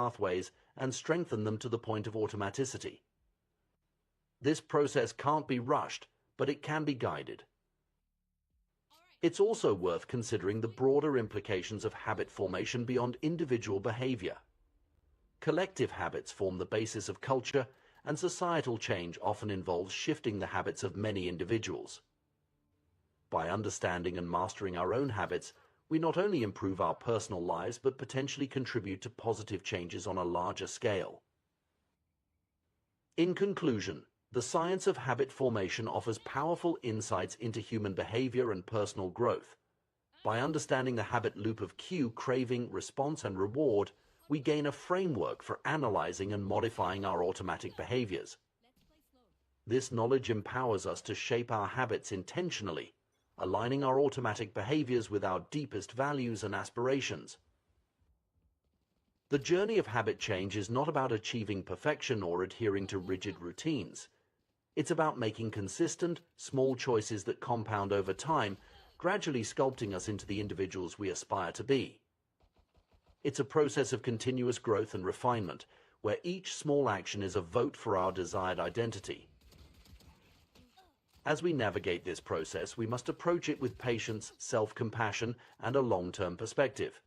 pathways and strengthen them to the point of automaticity. This process can't be rushed, but it can be guided. It's also worth considering the broader implications of habit formation beyond individual behavior. Collective habits form the basis of culture, and societal change often involves shifting the habits of many individuals. By understanding and mastering our own habits, we not only improve our personal lives but potentially contribute to positive changes on a larger scale. In conclusion, the science of habit formation offers powerful insights into human behavior and personal growth. By understanding the habit loop of cue, craving, response, and reward, we gain a framework for analyzing and modifying our automatic behaviors. This knowledge empowers us to shape our habits intentionally, aligning our automatic behaviors with our deepest values and aspirations. The journey of habit change is not about achieving perfection or adhering to rigid routines. It's about making consistent, small choices that compound over time, gradually sculpting us into the individuals we aspire to be. It's a process of continuous growth and refinement, where each small action is a vote for our desired identity. As we navigate this process, we must approach it with patience, self-compassion, and a long-term perspective.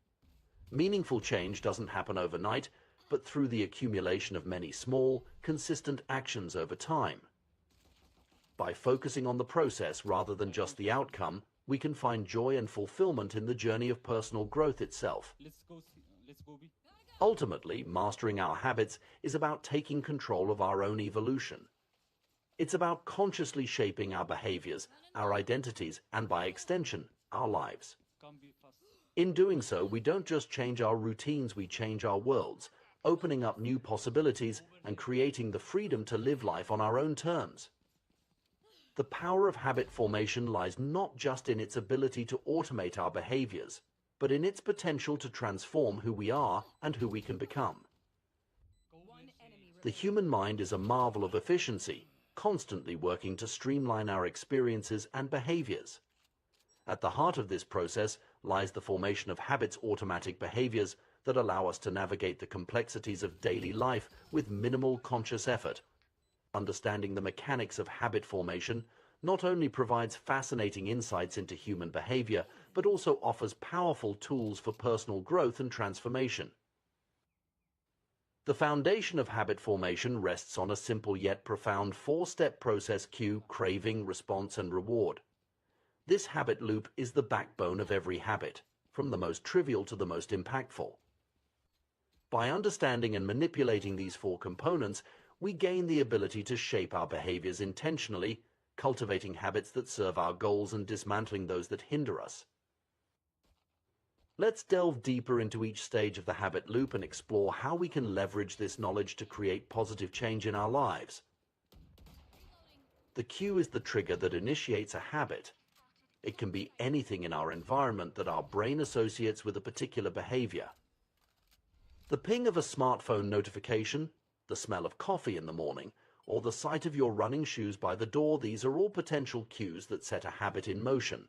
Meaningful change doesn't happen overnight, but through the accumulation of many small, consistent actions over time. By focusing on the process rather than just the outcome, we can find joy and fulfillment in the journey of personal growth itself. Ultimately, mastering our habits is about taking control of our own evolution. It's about consciously shaping our behaviors, our identities, and by extension, our lives. In doing so, we don't just change our routines, we change our worlds, opening up new possibilities and creating the freedom to live life on our own terms. The power of habit formation lies not just in its ability to automate our behaviors, but in its potential to transform who we are and who we can become. The human mind is a marvel of efficiency, constantly working to streamline our experiences and behaviors. At the heart of this process lies the formation of habits, automatic behaviors that allow us to navigate the complexities of daily life with minimal conscious effort. Understanding the mechanics of habit formation not only provides fascinating insights into human behavior, but also offers powerful tools for personal growth and transformation. The foundation of habit formation rests on a simple yet profound four-step process: cue, craving, response, and reward. This habit loop is the backbone of every habit, from the most trivial to the most impactful. By understanding and manipulating these four components, we gain the ability to shape our behaviors intentionally, cultivating habits that serve our goals and dismantling those that hinder us. Let's delve deeper into each stage of the habit loop and explore how we can leverage this knowledge to create positive change in our lives. The cue is the trigger that initiates a habit. It can be anything in our environment that our brain associates with a particular behavior. The ping of a smartphone notification, the smell of coffee in the morning, or the sight of your running shoes by the door, these are all potential cues that set a habit in motion.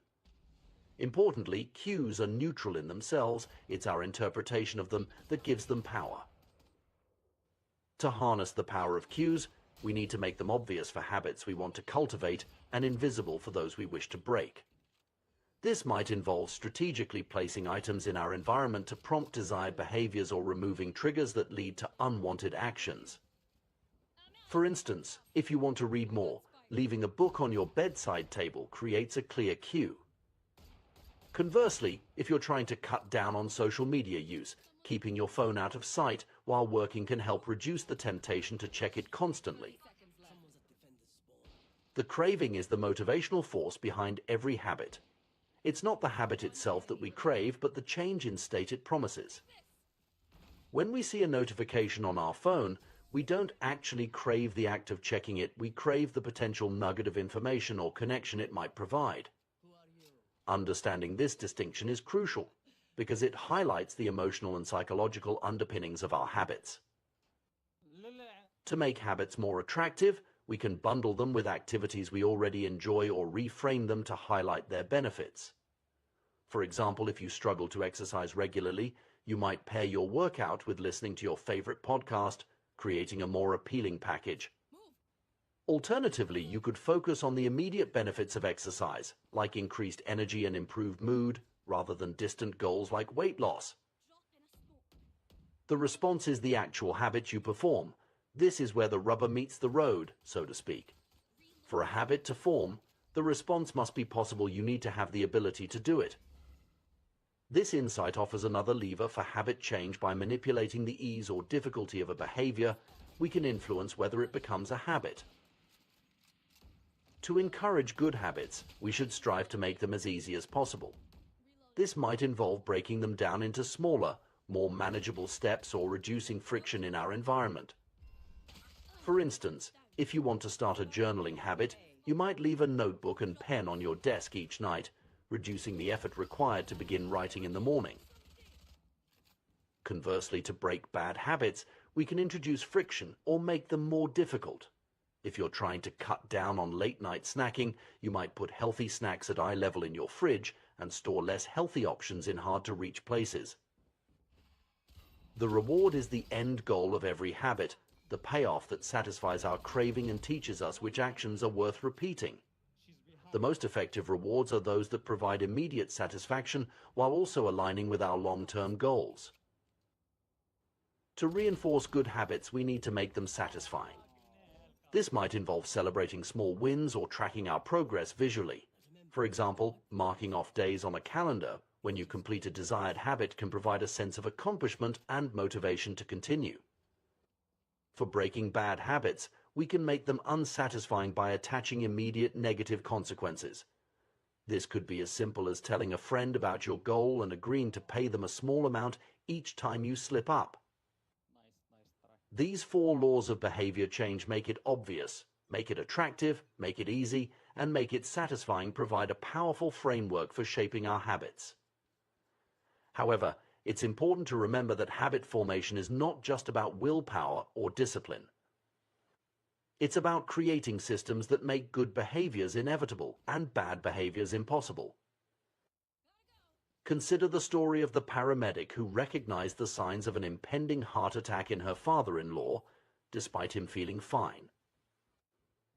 Importantly, cues are neutral in themselves. It's our interpretation of them that gives them power. To harness the power of cues, we need to make them obvious for habits we want to cultivate and invisible for those we wish to break. This might involve strategically placing items in our environment to prompt desired behaviors or removing triggers that lead to unwanted actions. For instance, if you want to read more, leaving a book on your bedside table creates a clear cue. Conversely, if you're trying to cut down on social media use, keeping your phone out of sight while working can help reduce the temptation to check it constantly. The craving is the motivational force behind every habit. It's not the habit itself that we crave, but the change in state it promises. When we see a notification on our phone, we don't actually crave the act of checking it, we crave the potential nugget of information or connection it might provide. Understanding this distinction is crucial, because it highlights the emotional and psychological underpinnings of our habits. To make habits more attractive, we can bundle them with activities we already enjoy or reframe them to highlight their benefits. For example, if you struggle to exercise regularly, You might pair your workout with listening to your favorite podcast, creating a more appealing package. Alternatively, you could focus on the immediate benefits of exercise, like increased energy and improved mood, rather than distant goals like weight loss. The response is the actual habit you perform. This is where the rubber meets the road, so to speak. For a habit to form, the response must be possible. You need to have the ability to do it. This insight offers another lever for habit change. By manipulating the ease or difficulty of a behavior, we can influence whether it becomes a habit. To encourage good habits, we should strive to make them as easy as possible. This might involve breaking them down into smaller, more manageable steps or reducing friction in our environment. For instance, if you want to start a journaling habit, you might leave a notebook and pen on your desk each night, reducing the effort required to begin writing in the morning. Conversely, to break bad habits, we can introduce friction or make them more difficult. If you're trying to cut down on late-night snacking, you might put healthy snacks at eye level in your fridge and store less healthy options in hard-to-reach places. The reward is the end goal of every habit, the payoff that satisfies our craving and teaches us which actions are worth repeating. The most effective rewards are those that provide immediate satisfaction while also aligning with our long-term goals. To reinforce good habits, we need to make them satisfying. This might involve celebrating small wins or tracking our progress visually. For example, marking off days on a calendar when you complete a desired habit can provide a sense of accomplishment and motivation to continue. For breaking bad habits, we can make them unsatisfying by attaching immediate negative consequences. This could be as simple as telling a friend about your goal and agreeing to pay them a small amount each time you slip up. These 4 laws of behavior change make it obvious, make it attractive, make it easy, and make it satisfying, provide a powerful framework for shaping our habits. However, it's important to remember that habit formation is not just about willpower or discipline. It's about creating systems that make good behaviors inevitable and bad behaviors impossible. Consider the story of the paramedic who recognized the signs of an impending heart attack in her father-in-law, despite him feeling fine.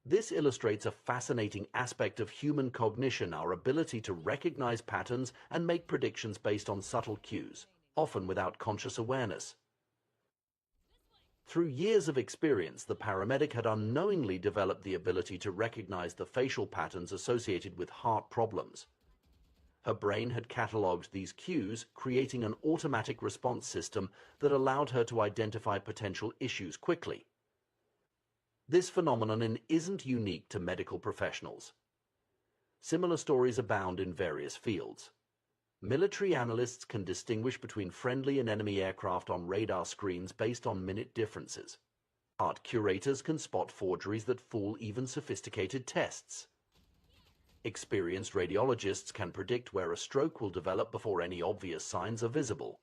This illustrates a fascinating aspect of human cognition, our ability to recognize patterns and make predictions based on subtle cues, often without conscious awareness. Through years of experience, the paramedic had unknowingly developed the ability to recognize the facial patterns associated with heart problems. Her brain had catalogued these cues, creating an automatic response system that allowed her to identify potential issues quickly. This phenomenon isn't unique to medical professionals. Similar stories abound in various fields. Military analysts can distinguish between friendly and enemy aircraft on radar screens based on minute differences. Art curators can spot forgeries that fool even sophisticated tests. Experienced radiologists can predict where a stroke will develop before any obvious signs are visible.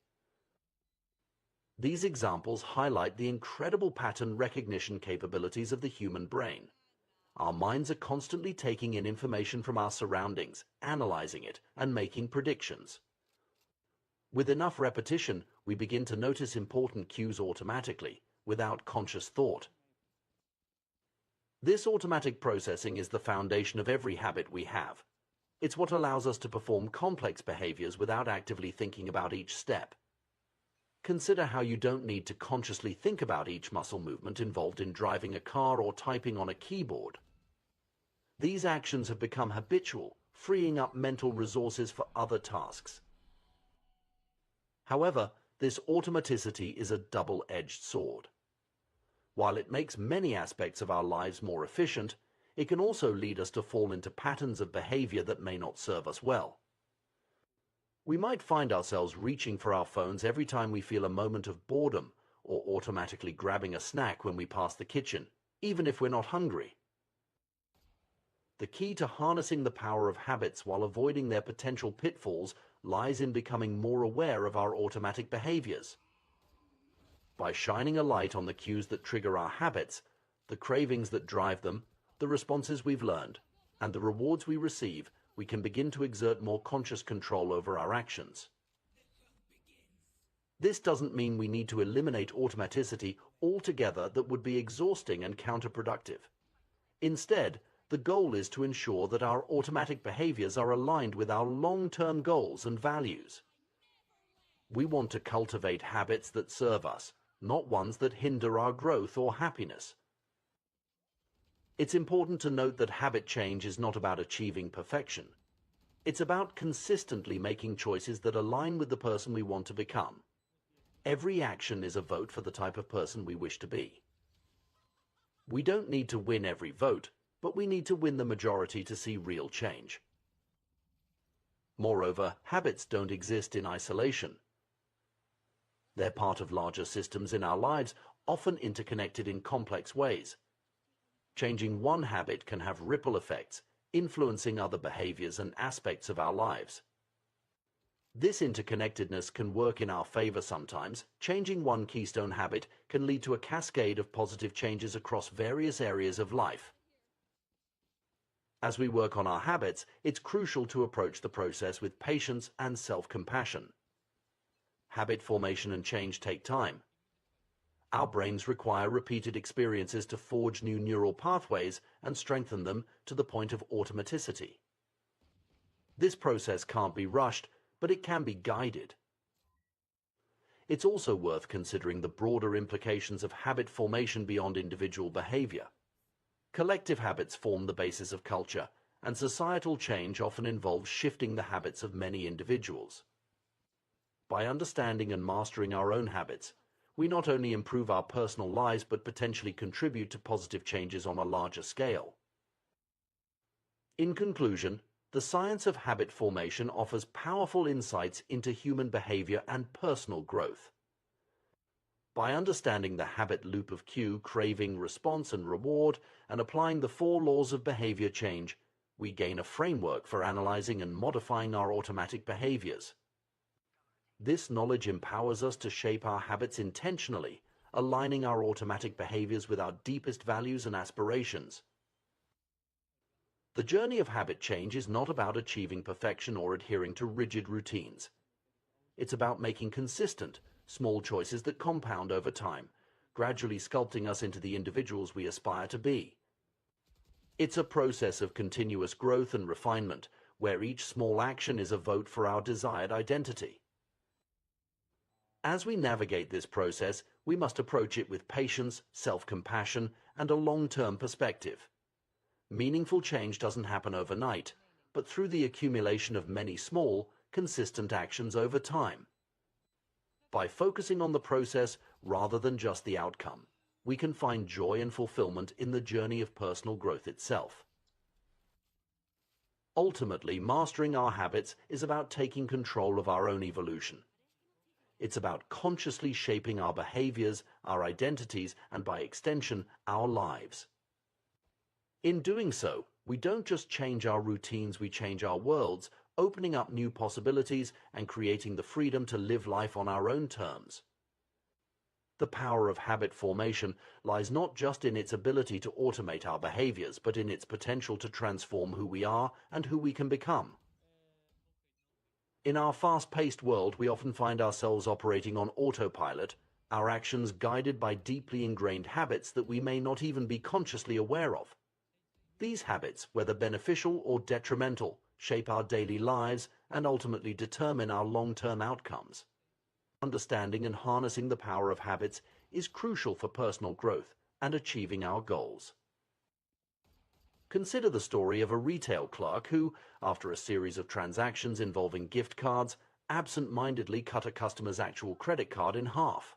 These examples highlight the incredible pattern recognition capabilities of the human brain. Our minds are constantly taking in information from our surroundings, analyzing it, and making predictions. With enough repetition, we begin to notice important cues automatically, without conscious thought. This automatic processing is the foundation of every habit we have. It's what allows us to perform complex behaviors without actively thinking about each step. Consider how you don't need to consciously think about each muscle movement involved in driving a car or typing on a keyboard. These actions have become habitual, freeing up mental resources for other tasks. However, this automaticity is a double-edged sword. While it makes many aspects of our lives more efficient, it can also lead us to fall into patterns of behavior that may not serve us well. We might find ourselves reaching for our phones every time we feel a moment of boredom, or automatically grabbing a snack when we pass the kitchen, even if we're not hungry. The key to harnessing the power of habits while avoiding their potential pitfalls lies in becoming more aware of our automatic behaviors. By shining a light on the cues that trigger our habits, the cravings that drive them, the responses we've learned, and the rewards we receive, we can begin to exert more conscious control over our actions. This doesn't mean we need to eliminate automaticity altogether. That would be exhausting and counterproductive. Instead, the goal is to ensure that our automatic behaviors are aligned with our long-term goals and values. We want to cultivate habits that serve us, not ones that hinder our growth or happiness. It's important to note that habit change is not about achieving perfection. It's about consistently making choices that align with the person we want to become. Every action is a vote for the type of person we wish to be. We don't need to win every vote, but we need to win the majority to see real change. Moreover, habits don't exist in isolation. They're part of larger systems in our lives, often interconnected in complex ways. Changing one habit can have ripple effects, influencing other behaviors and aspects of our lives. This interconnectedness can work in our favor sometimes. Changing one keystone habit can lead to a cascade of positive changes across various areas of life. As we work on our habits, it's crucial to approach the process with patience and self-compassion. Habit formation and change take time. Our brains require repeated experiences to forge new neural pathways and strengthen them to the point of automaticity. This process can't be rushed, but it can be guided. It's also worth considering the broader implications of habit formation beyond individual behavior. Collective habits form the basis of culture, and societal change often involves shifting the habits of many individuals. By understanding and mastering our own habits, we not only improve our personal lives but potentially contribute to positive changes on a larger scale. In conclusion, the science of habit formation offers powerful insights into human behavior and personal growth. By understanding the habit loop of cue, craving, response, and reward, and applying the 4 laws of behavior change, we gain a framework for analyzing and modifying our automatic behaviors. This knowledge empowers us to shape our habits intentionally, aligning our automatic behaviors with our deepest values and aspirations. The journey of habit change is not about achieving perfection or adhering to rigid routines. It's about making consistent, small choices that compound over time, gradually sculpting us into the individuals we aspire to be. It's a process of continuous growth and refinement, where each small action is a vote for our desired identity. As we navigate this process, we must approach it with patience, self-compassion, and a long-term perspective. Meaningful change doesn't happen overnight, but through the accumulation of many small, consistent actions over time. By focusing on the process rather than just the outcome, we can find joy and fulfillment in the journey of personal growth itself. Ultimately, mastering our habits is about taking control of our own evolution. It's about consciously shaping our behaviors, our identities, and by extension, our lives. In doing so, we don't just change our routines, we change our worlds, opening up new possibilities and creating the freedom to live life on our own terms. The power of habit formation lies not just in its ability to automate our behaviors, but in its potential to transform who we are and who we can become. In our fast-paced world, we often find ourselves operating on autopilot, our actions guided by deeply ingrained habits that we may not even be consciously aware of. These habits, whether beneficial or detrimental, shape our daily lives and ultimately determine our long-term outcomes. Understanding and harnessing the power of habits is crucial for personal growth and achieving our goals. Consider the story of a retail clerk who, after a series of transactions involving gift cards, absent-mindedly cut a customer's actual credit card in half.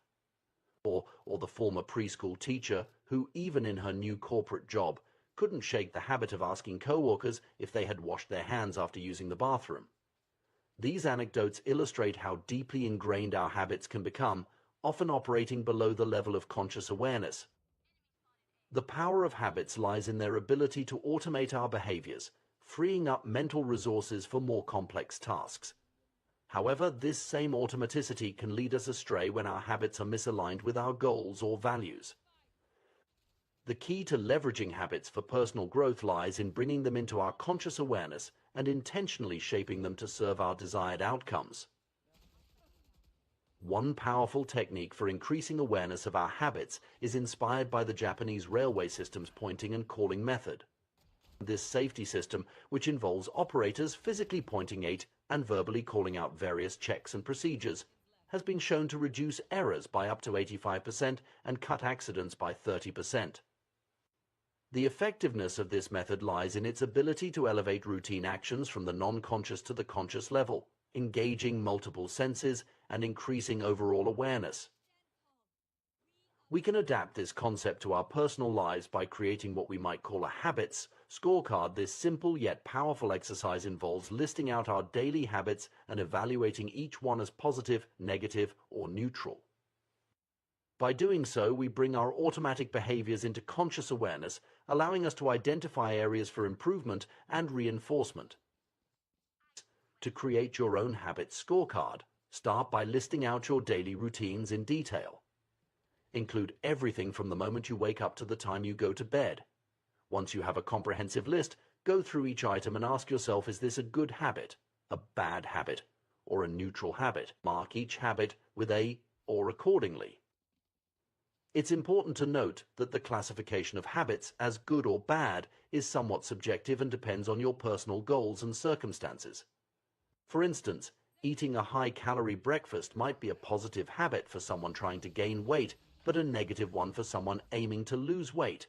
Or the former preschool teacher who, even in her new corporate job, couldn't shake the habit of asking co-workers if they had washed their hands after using the bathroom. These anecdotes illustrate how deeply ingrained our habits can become, often operating below the level of conscious awareness. The power of habits lies in their ability to automate our behaviors, freeing up mental resources for more complex tasks. However, this same automaticity can lead us astray when our habits are misaligned with our goals or values. The key to leveraging habits for personal growth lies in bringing them into our conscious awareness and intentionally shaping them to serve our desired outcomes. One powerful technique for increasing awareness of our habits is inspired by the Japanese railway system's pointing and calling method. This safety system, which involves operators physically pointing at and verbally calling out various checks and procedures, has been shown to reduce errors by up to 85% and cut accidents by 30%. The effectiveness of this method lies in its ability to elevate routine actions from the non-conscious to the conscious level, engaging multiple senses and increasing overall awareness. We can adapt this concept to our personal lives by creating what we might call a habits scorecard. This simple yet powerful exercise involves listing out our daily habits and evaluating each one as positive, negative, or neutral. By doing so, we bring our automatic behaviors into conscious awareness, allowing us to identify areas for improvement and reinforcement. To create your own habits scorecard, start by listing out your daily routines in detail. Include everything from the moment you wake up to the time you go to bed. Once you have a comprehensive list, go through each item and ask yourself, is this a good habit, a bad habit, or a neutral habit? Mark each habit with a or accordingly. It's important to note that the classification of habits as good or bad is somewhat subjective and depends on your personal goals and circumstances. For instance, eating a high-calorie breakfast might be a positive habit for someone trying to gain weight, but a negative one for someone aiming to lose weight.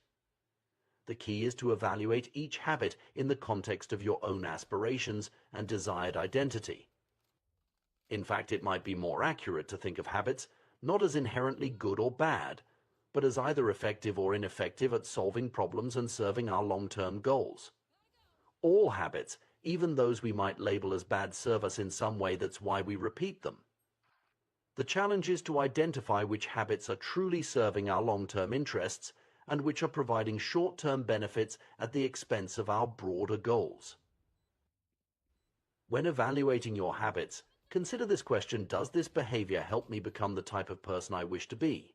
The key is to evaluate each habit in the context of your own aspirations and desired identity. In fact, it might be more accurate to think of habits not as inherently good or bad, but as either effective or ineffective at solving problems and serving our long-term goals. All habits, even those we might label as bad, serve us in some way. That's why we repeat them. The challenge is to identify which habits are truly serving our long-term interests and which are providing short-term benefits at the expense of our broader goals. When evaluating your habits, consider this question: does this behavior help me become the type of person I wish to be?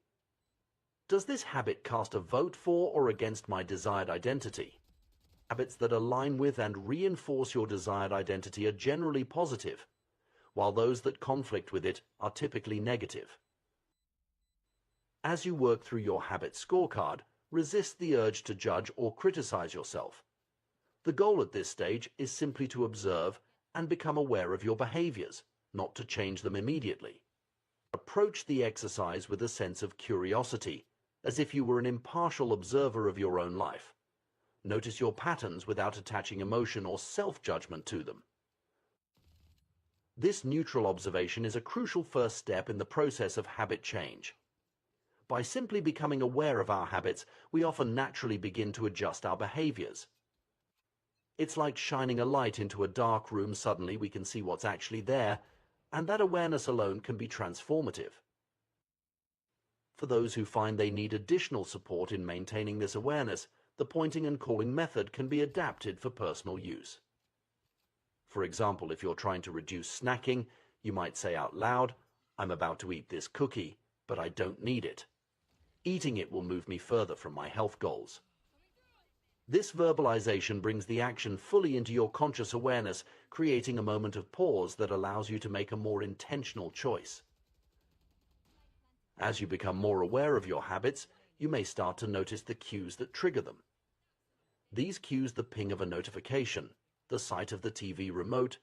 Does this habit cast a vote for or against my desired identity? Habits that align with and reinforce your desired identity are generally positive, while those that conflict with it are typically negative. As you work through your habit scorecard, resist the urge to judge or criticize yourself. The goal at this stage is simply to observe and become aware of your behaviors, not to change them immediately. Approach the exercise with a sense of curiosity, as if you were an impartial observer of your own life. Notice your patterns without attaching emotion or self-judgment to them. This neutral observation is a crucial first step in the process of habit change. By simply becoming aware of our habits, we often naturally begin to adjust our behaviors. It's like shining a light into a dark room. Suddenly we can see what's actually there, and that awareness alone can be transformative. For those who find they need additional support in maintaining this awareness, the pointing and calling method can be adapted for personal use. For example, if you're trying to reduce snacking, you might say out loud, "I'm about to eat this cookie, but I don't need it. Eating it will move me further from my health goals." This verbalization brings the action fully into your conscious awareness, creating a moment of pause that allows you to make a more intentional choice. As you become more aware of your habits, you may start to notice the cues that trigger them. These cues: the ping of a notification, the sight of the TV remote,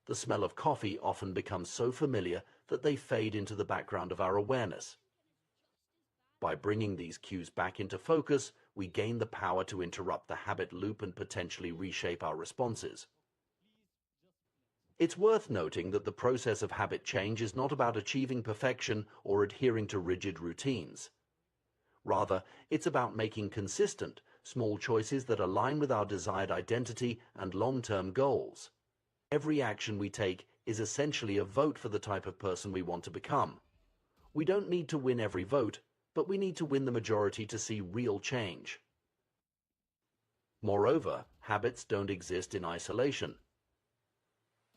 the smell of coffee, often become so familiar that they fade into the background of our awareness. By bringing these cues back into focus, we gain the power to interrupt the habit loop and potentially reshape our responses. It's worth noting that the process of habit change is not about achieving perfection or adhering to rigid routines. Rather, it's about making consistent, small choices that align with our desired identity and long-term goals. Every action we take is essentially a vote for the type of person we want to become. We don't need to win every vote, but we need to win the majority to see real change. Moreover, habits don't exist in isolation.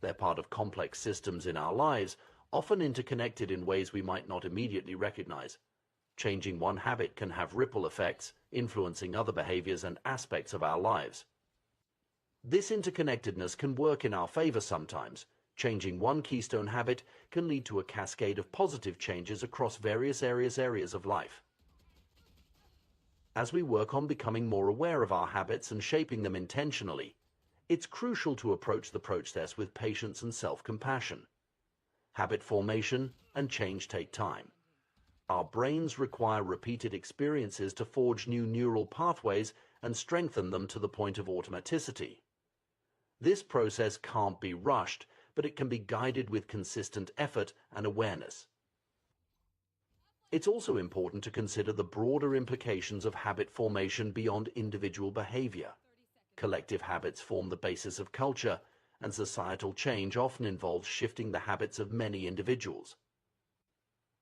They're part of complex systems in our lives, often interconnected in ways we might not immediately recognize. Changing one habit can have ripple effects, influencing other behaviors and aspects of our lives. This interconnectedness can work in our favor sometimes, Changing one keystone habit can lead to a cascade of positive changes across various areas of life. As we work on becoming more aware of our habits and shaping them intentionally, it's crucial to approach the process with patience and self-compassion. Habit formation and change take time. Our brains require repeated experiences to forge new neural pathways and strengthen them to the point of automaticity. This process can't be rushed, but it can be guided with consistent effort and awareness. It's also important to consider the broader implications of habit formation beyond individual behavior. Collective habits form the basis of culture, and societal change often involves shifting the habits of many individuals.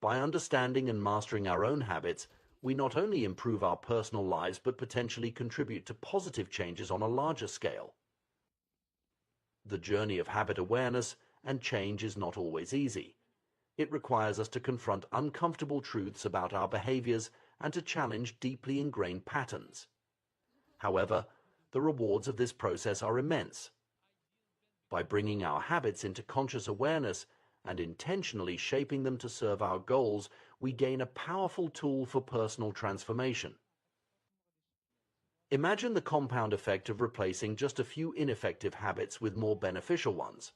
By understanding and mastering our own habits, we not only improve our personal lives but potentially contribute to positive changes on a larger scale. The journey of habit awareness and change is not always easy. It requires us to confront uncomfortable truths about our behaviors and to challenge deeply ingrained patterns. However, the rewards of this process are immense. By bringing our habits into conscious awareness and intentionally shaping them to serve our goals, we gain a powerful tool for personal transformation. Imagine the compound effect of replacing just a few ineffective habits with more beneficial ones.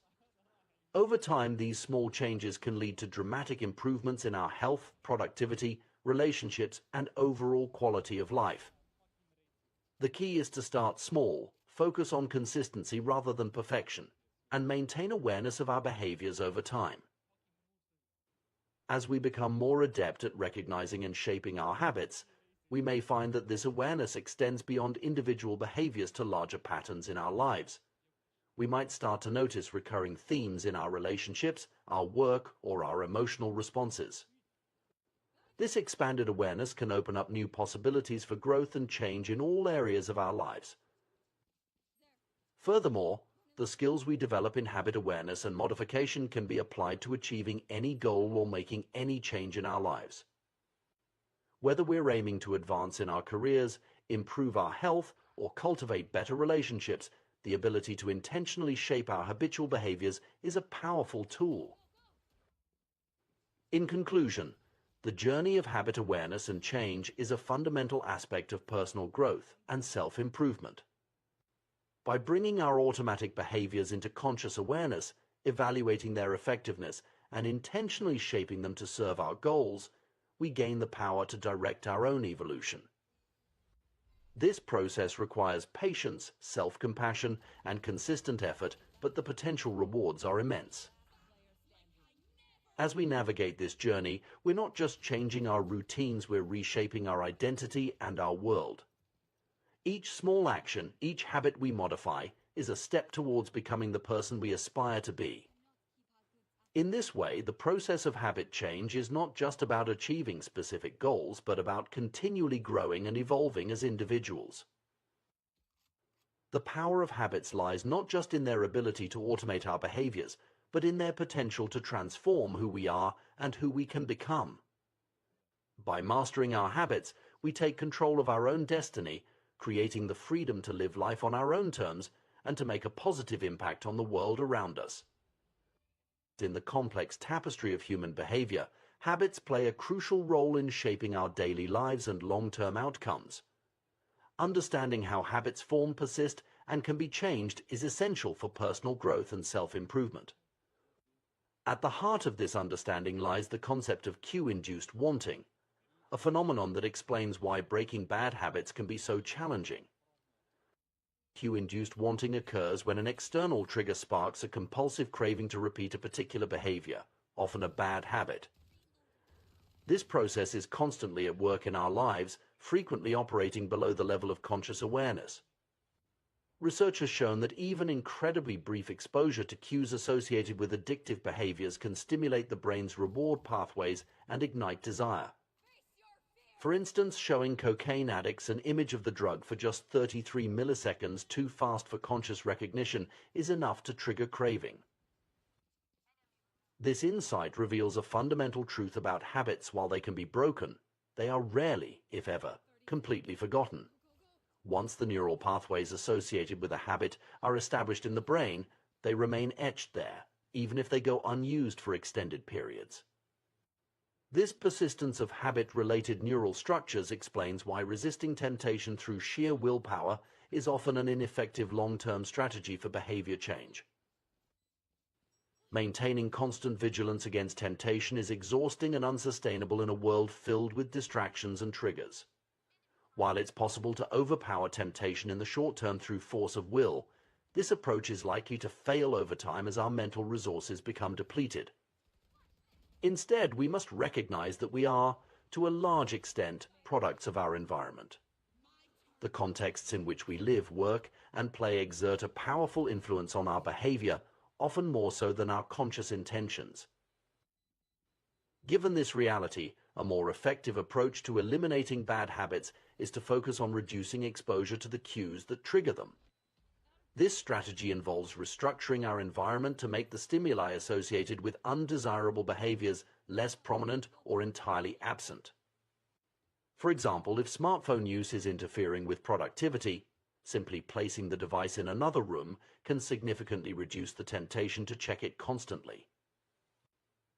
Over time, these small changes can lead to dramatic improvements in our health, productivity, relationships, and overall quality of life. The key is to start small, focus on consistency rather than perfection, and maintain awareness of our behaviors over time. As we become more adept at recognizing and shaping our habits, we may find that this awareness extends beyond individual behaviors to larger patterns in our lives. We might start to notice recurring themes in our relationships, our work, or our emotional responses. This expanded awareness can open up new possibilities for growth and change in all areas of our lives. Furthermore, the skills we develop in habit awareness and modification can be applied to achieving any goal or making any change in our lives. Whether we're aiming to advance in our careers, improve our health, or cultivate better relationships, the ability to intentionally shape our habitual behaviors is a powerful tool. In conclusion, the journey of habit awareness and change is a fundamental aspect of personal growth and self-improvement. By bringing our automatic behaviors into conscious awareness, evaluating their effectiveness, and intentionally shaping them to serve our goals, we gain the power to direct our own evolution. This process requires patience, self-compassion, and consistent effort, but the potential rewards are immense. As we navigate this journey, we're not just changing our routines, we're reshaping our identity and our world. Each small action, each habit we modify, is a step towards becoming the person we aspire to be. In this way, the process of habit change is not just about achieving specific goals, but about continually growing and evolving as individuals. The power of habits lies not just in their ability to automate our behaviors, but in their potential to transform who we are and who we can become. By mastering our habits, we take control of our own destiny, creating the freedom to live life on our own terms and to make a positive impact on the world around us. In the complex tapestry of human behavior, habits play a crucial role in shaping our daily lives and long-term outcomes. Understanding how habits form, persist, and can be changed is essential for personal growth and self-improvement. At the heart of this understanding lies the concept of cue-induced wanting, a phenomenon that explains why breaking bad habits can be so challenging. Cue-induced wanting occurs when an external trigger sparks a compulsive craving to repeat a particular behavior, often a bad habit. This process is constantly at work in our lives, frequently operating below the level of conscious awareness. Research has shown that even incredibly brief exposure to cues associated with addictive behaviors can stimulate the brain's reward pathways and ignite desire. For instance, showing cocaine addicts an image of the drug for just 33 milliseconds too fast for conscious recognition is enough to trigger craving. This insight reveals a fundamental truth about habits. While they can be broken, they are rarely, if ever, completely forgotten. Once the neural pathways associated with a habit are established in the brain, they remain etched there, even if they go unused for extended periods. This persistence of habit-related neural structures explains why resisting temptation through sheer willpower is often an ineffective long-term strategy for behavior change. Maintaining constant vigilance against temptation is exhausting and unsustainable in a world filled with distractions and triggers. While it's possible to overpower temptation in the short term through force of will, this approach is likely to fail over time as our mental resources become depleted. Instead, we must recognize that we are, to a large extent, products of our environment. The contexts in which we live, work, and play exert a powerful influence on our behavior, often more so than our conscious intentions. Given this reality, a more effective approach to eliminating bad habits is to focus on reducing exposure to the cues that trigger them. This strategy involves restructuring our environment to make the stimuli associated with undesirable behaviors less prominent or entirely absent. For example, if smartphone use is interfering with productivity, simply placing the device in another room can significantly reduce the temptation to check it constantly.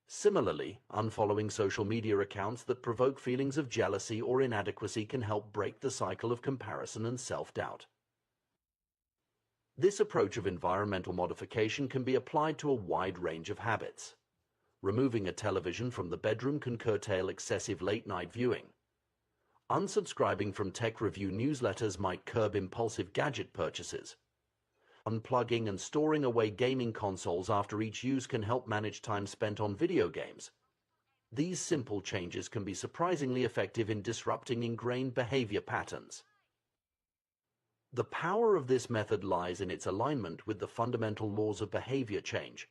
Similarly, unfollowing social media accounts that provoke feelings of jealousy or inadequacy can help break the cycle of comparison and self-doubt. This approach of environmental modification can be applied to a wide range of habits. Removing a television from the bedroom can curtail excessive late-night viewing. Unsubscribing from tech review newsletters might curb impulsive gadget purchases. Unplugging and storing away gaming consoles after each use can help manage time spent on video games. These simple changes can be surprisingly effective in disrupting ingrained behavior patterns. The power of this method lies in its alignment with the fundamental laws of behavior change.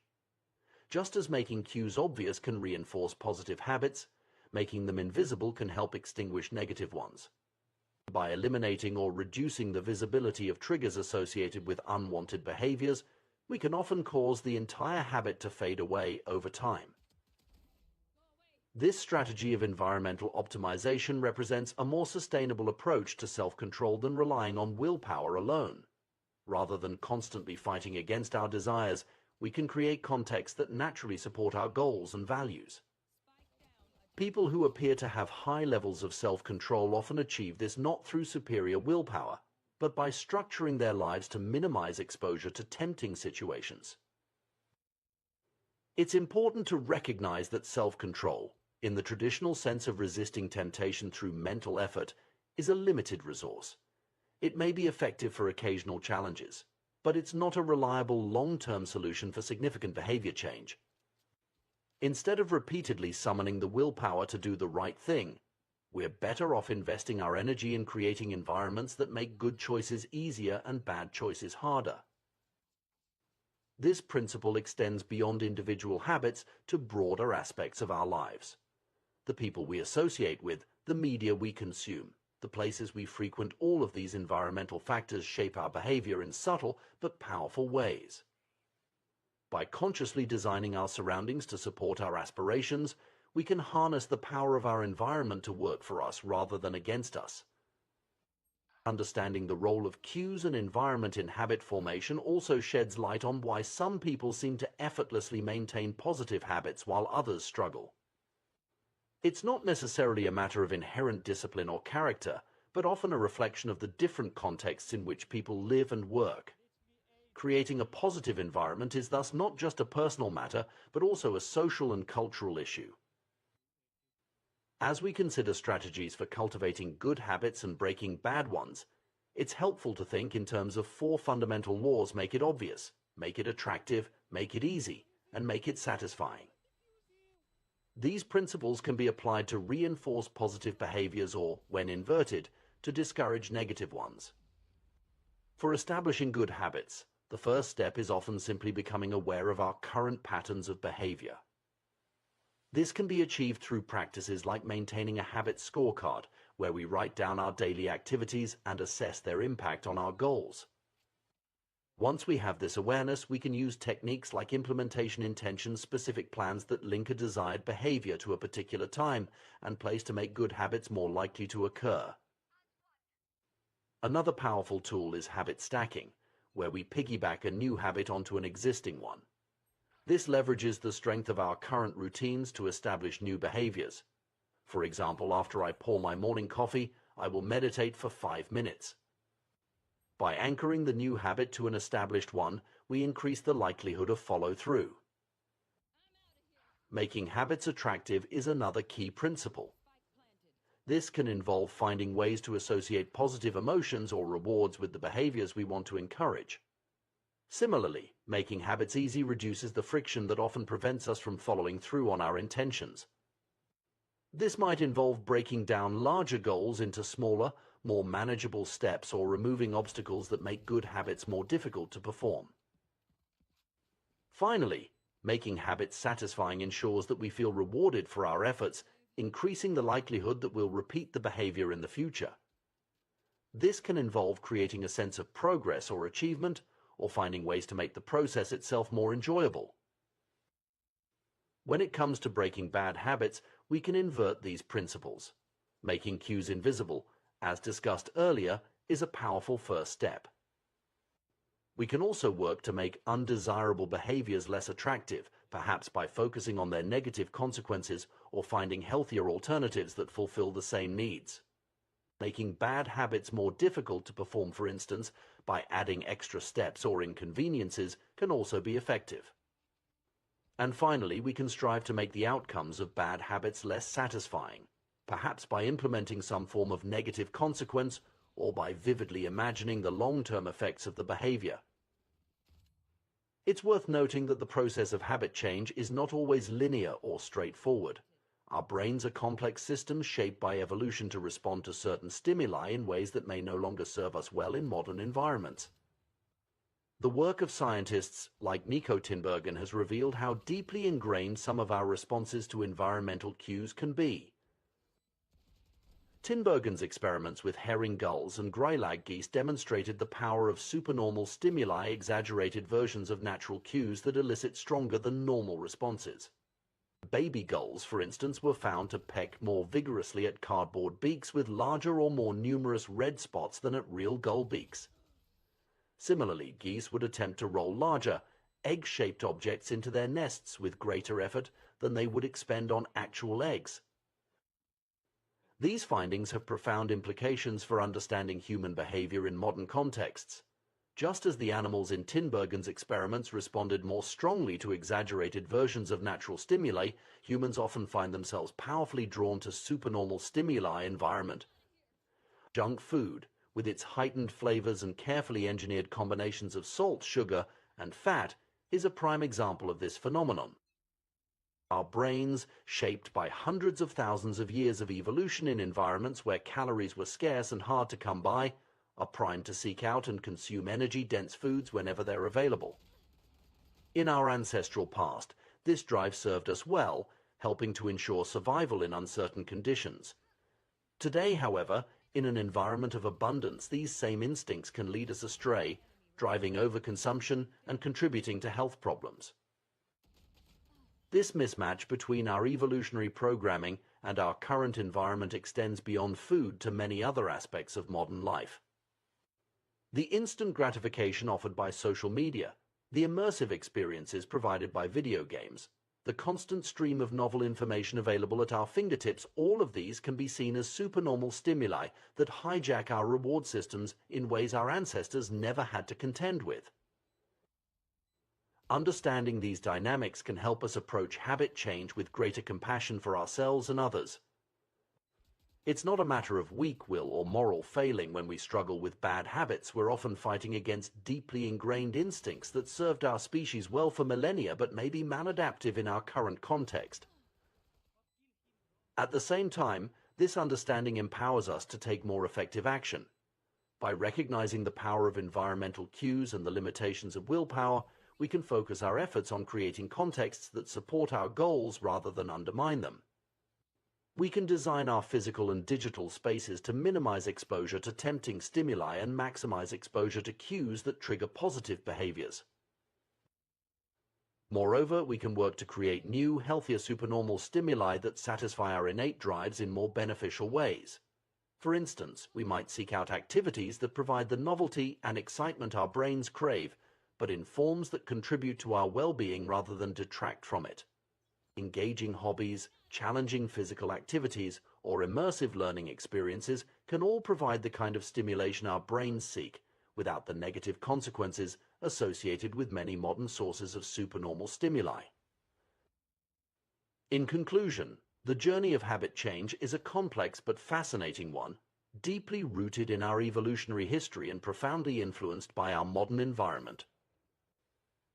Just as making cues obvious can reinforce positive habits, making them invisible can help extinguish negative ones. By eliminating or reducing the visibility of triggers associated with unwanted behaviors, we can often cause the entire habit to fade away over time. This strategy of environmental optimization represents a more sustainable approach to self-control than relying on willpower alone. Rather than constantly fighting against our desires, we can create contexts that naturally support our goals and values. People who appear to have high levels of self-control often achieve this not through superior willpower, but by structuring their lives to minimize exposure to tempting situations. It's important to recognize that self-control, in the traditional sense of resisting temptation through mental effort, is a limited resource. It may be effective for occasional challenges, but it's not a reliable long-term solution for significant behavior change. Instead of repeatedly summoning the willpower to do the right thing, we're better off investing our energy in creating environments that make good choices easier and bad choices harder. This principle extends beyond individual habits to broader aspects of our lives. The people we associate with, the media we consume, the places we frequent, all of these environmental factors shape our behavior in subtle but powerful ways. By consciously designing our surroundings to support our aspirations, we can harness the power of our environment to work for us rather than against us. Understanding the role of cues and environment in habit formation also sheds light on why some people seem to effortlessly maintain positive habits while others struggle. It's not necessarily a matter of inherent discipline or character, but often a reflection of the different contexts in which people live and work. Creating a positive environment is thus not just a personal matter, but also a social and cultural issue. As we consider strategies for cultivating good habits and breaking bad ones, it's helpful to think in terms of 4 fundamental laws: make it obvious, make it attractive, make it easy, and make it satisfying. These principles can be applied to reinforce positive behaviors or, when inverted, to discourage negative ones. For establishing good habits, the first step is often simply becoming aware of our current patterns of behavior. This can be achieved through practices like maintaining a habit scorecard, where we write down our daily activities and assess their impact on our goals. Once we have this awareness, we can use techniques like implementation intentions, specific plans that link a desired behavior to a particular time and place to make good habits more likely to occur. Another powerful tool is habit stacking, where we piggyback a new habit onto an existing one. This leverages the strength of our current routines to establish new behaviors. For example, after I pour my morning coffee, I will meditate for 5 minutes. By anchoring the new habit to an established one, we increase the likelihood of follow-through. Making habits attractive is another key principle. This can involve finding ways to associate positive emotions or rewards with the behaviors we want to encourage. Similarly, making habits easy reduces the friction that often prevents us from following through on our intentions. This might involve breaking down larger goals into smaller, more manageable steps or removing obstacles that make good habits more difficult to perform. Finally, making habits satisfying ensures that we feel rewarded for our efforts, increasing the likelihood that we'll repeat the behavior in the future. This can involve creating a sense of progress or achievement, or finding ways to make the process itself more enjoyable. When it comes to breaking bad habits, we can invert these principles. Making cues invisible, as discussed earlier, is a powerful first step. We can also work to make undesirable behaviors less attractive, perhaps by focusing on their negative consequences or finding healthier alternatives that fulfill the same needs. Making bad habits more difficult to perform, for instance, by adding extra steps or inconveniences, can also be effective. And finally, we can strive to make the outcomes of bad habits less satisfying, perhaps by implementing some form of negative consequence or by vividly imagining the long-term effects of the behavior. It's worth noting that the process of habit change is not always linear or straightforward. Our brains are complex systems shaped by evolution to respond to certain stimuli in ways that may no longer serve us well in modern environments. The work of scientists like Nico Tinbergen has revealed how deeply ingrained some of our responses to environmental cues can be. Tinbergen's experiments with herring gulls and greylag geese demonstrated the power of supernormal stimuli, exaggerated versions of natural cues that elicit stronger than normal responses. Baby gulls, for instance, were found to peck more vigorously at cardboard beaks with larger or more numerous red spots than at real gull beaks. Similarly, geese would attempt to roll larger, egg-shaped objects into their nests with greater effort than they would expend on actual eggs. These findings have profound implications for understanding human behavior in modern contexts. Just as the animals in Tinbergen's experiments responded more strongly to exaggerated versions of natural stimuli, humans often find themselves powerfully drawn to supernormal stimuli environment. Junk food, with its heightened flavors and carefully engineered combinations of salt, sugar, and fat, is a prime example of this phenomenon. Our brains, shaped by hundreds of thousands of years of evolution in environments where calories were scarce and hard to come by, are primed to seek out and consume energy-dense foods whenever they're available. In our ancestral past, this drive served us well, helping to ensure survival in uncertain conditions. Today, however, in an environment of abundance, these same instincts can lead us astray, driving overconsumption and contributing to health problems. This mismatch between our evolutionary programming and our current environment extends beyond food to many other aspects of modern life. The instant gratification offered by social media, the immersive experiences provided by video games, the constant stream of novel information available at our fingertips, all of these can be seen as supernormal stimuli that hijack our reward systems in ways our ancestors never had to contend with. Understanding these dynamics can help us approach habit change with greater compassion for ourselves and others. It's not a matter of weak will or moral failing when we struggle with bad habits. We're often fighting against deeply ingrained instincts that served our species well for millennia but may be maladaptive in our current context. At the same time, this understanding empowers us to take more effective action. By recognizing the power of environmental cues and the limitations of willpower, we can focus our efforts on creating contexts that support our goals rather than undermine them. We can design our physical and digital spaces to minimize exposure to tempting stimuli and maximize exposure to cues that trigger positive behaviors. Moreover, we can work to create new, healthier supernormal stimuli that satisfy our innate drives in more beneficial ways. For instance, we might seek out activities that provide the novelty and excitement our brains crave, but in forms that contribute to our well-being rather than detract from it. Engaging hobbies, challenging physical activities, or immersive learning experiences can all provide the kind of stimulation our brains seek, without the negative consequences associated with many modern sources of supernormal stimuli. In conclusion, the journey of habit change is a complex but fascinating one, deeply rooted in our evolutionary history and profoundly influenced by our modern environment.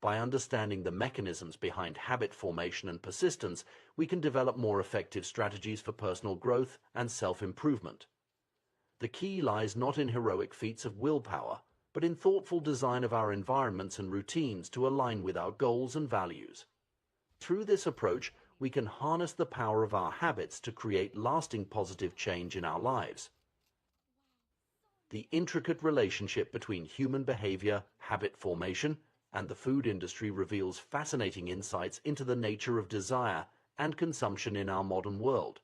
By understanding the mechanisms behind habit formation and persistence, we can develop more effective strategies for personal growth and self-improvement. The key lies not in heroic feats of willpower, but in thoughtful design of our environments and routines to align with our goals and values. Through this approach, we can harness the power of our habits to create lasting positive change in our lives. The intricate relationship between human behavior, habit formation, and the food industry reveals fascinating insights into the nature of desire and consumption in our modern world.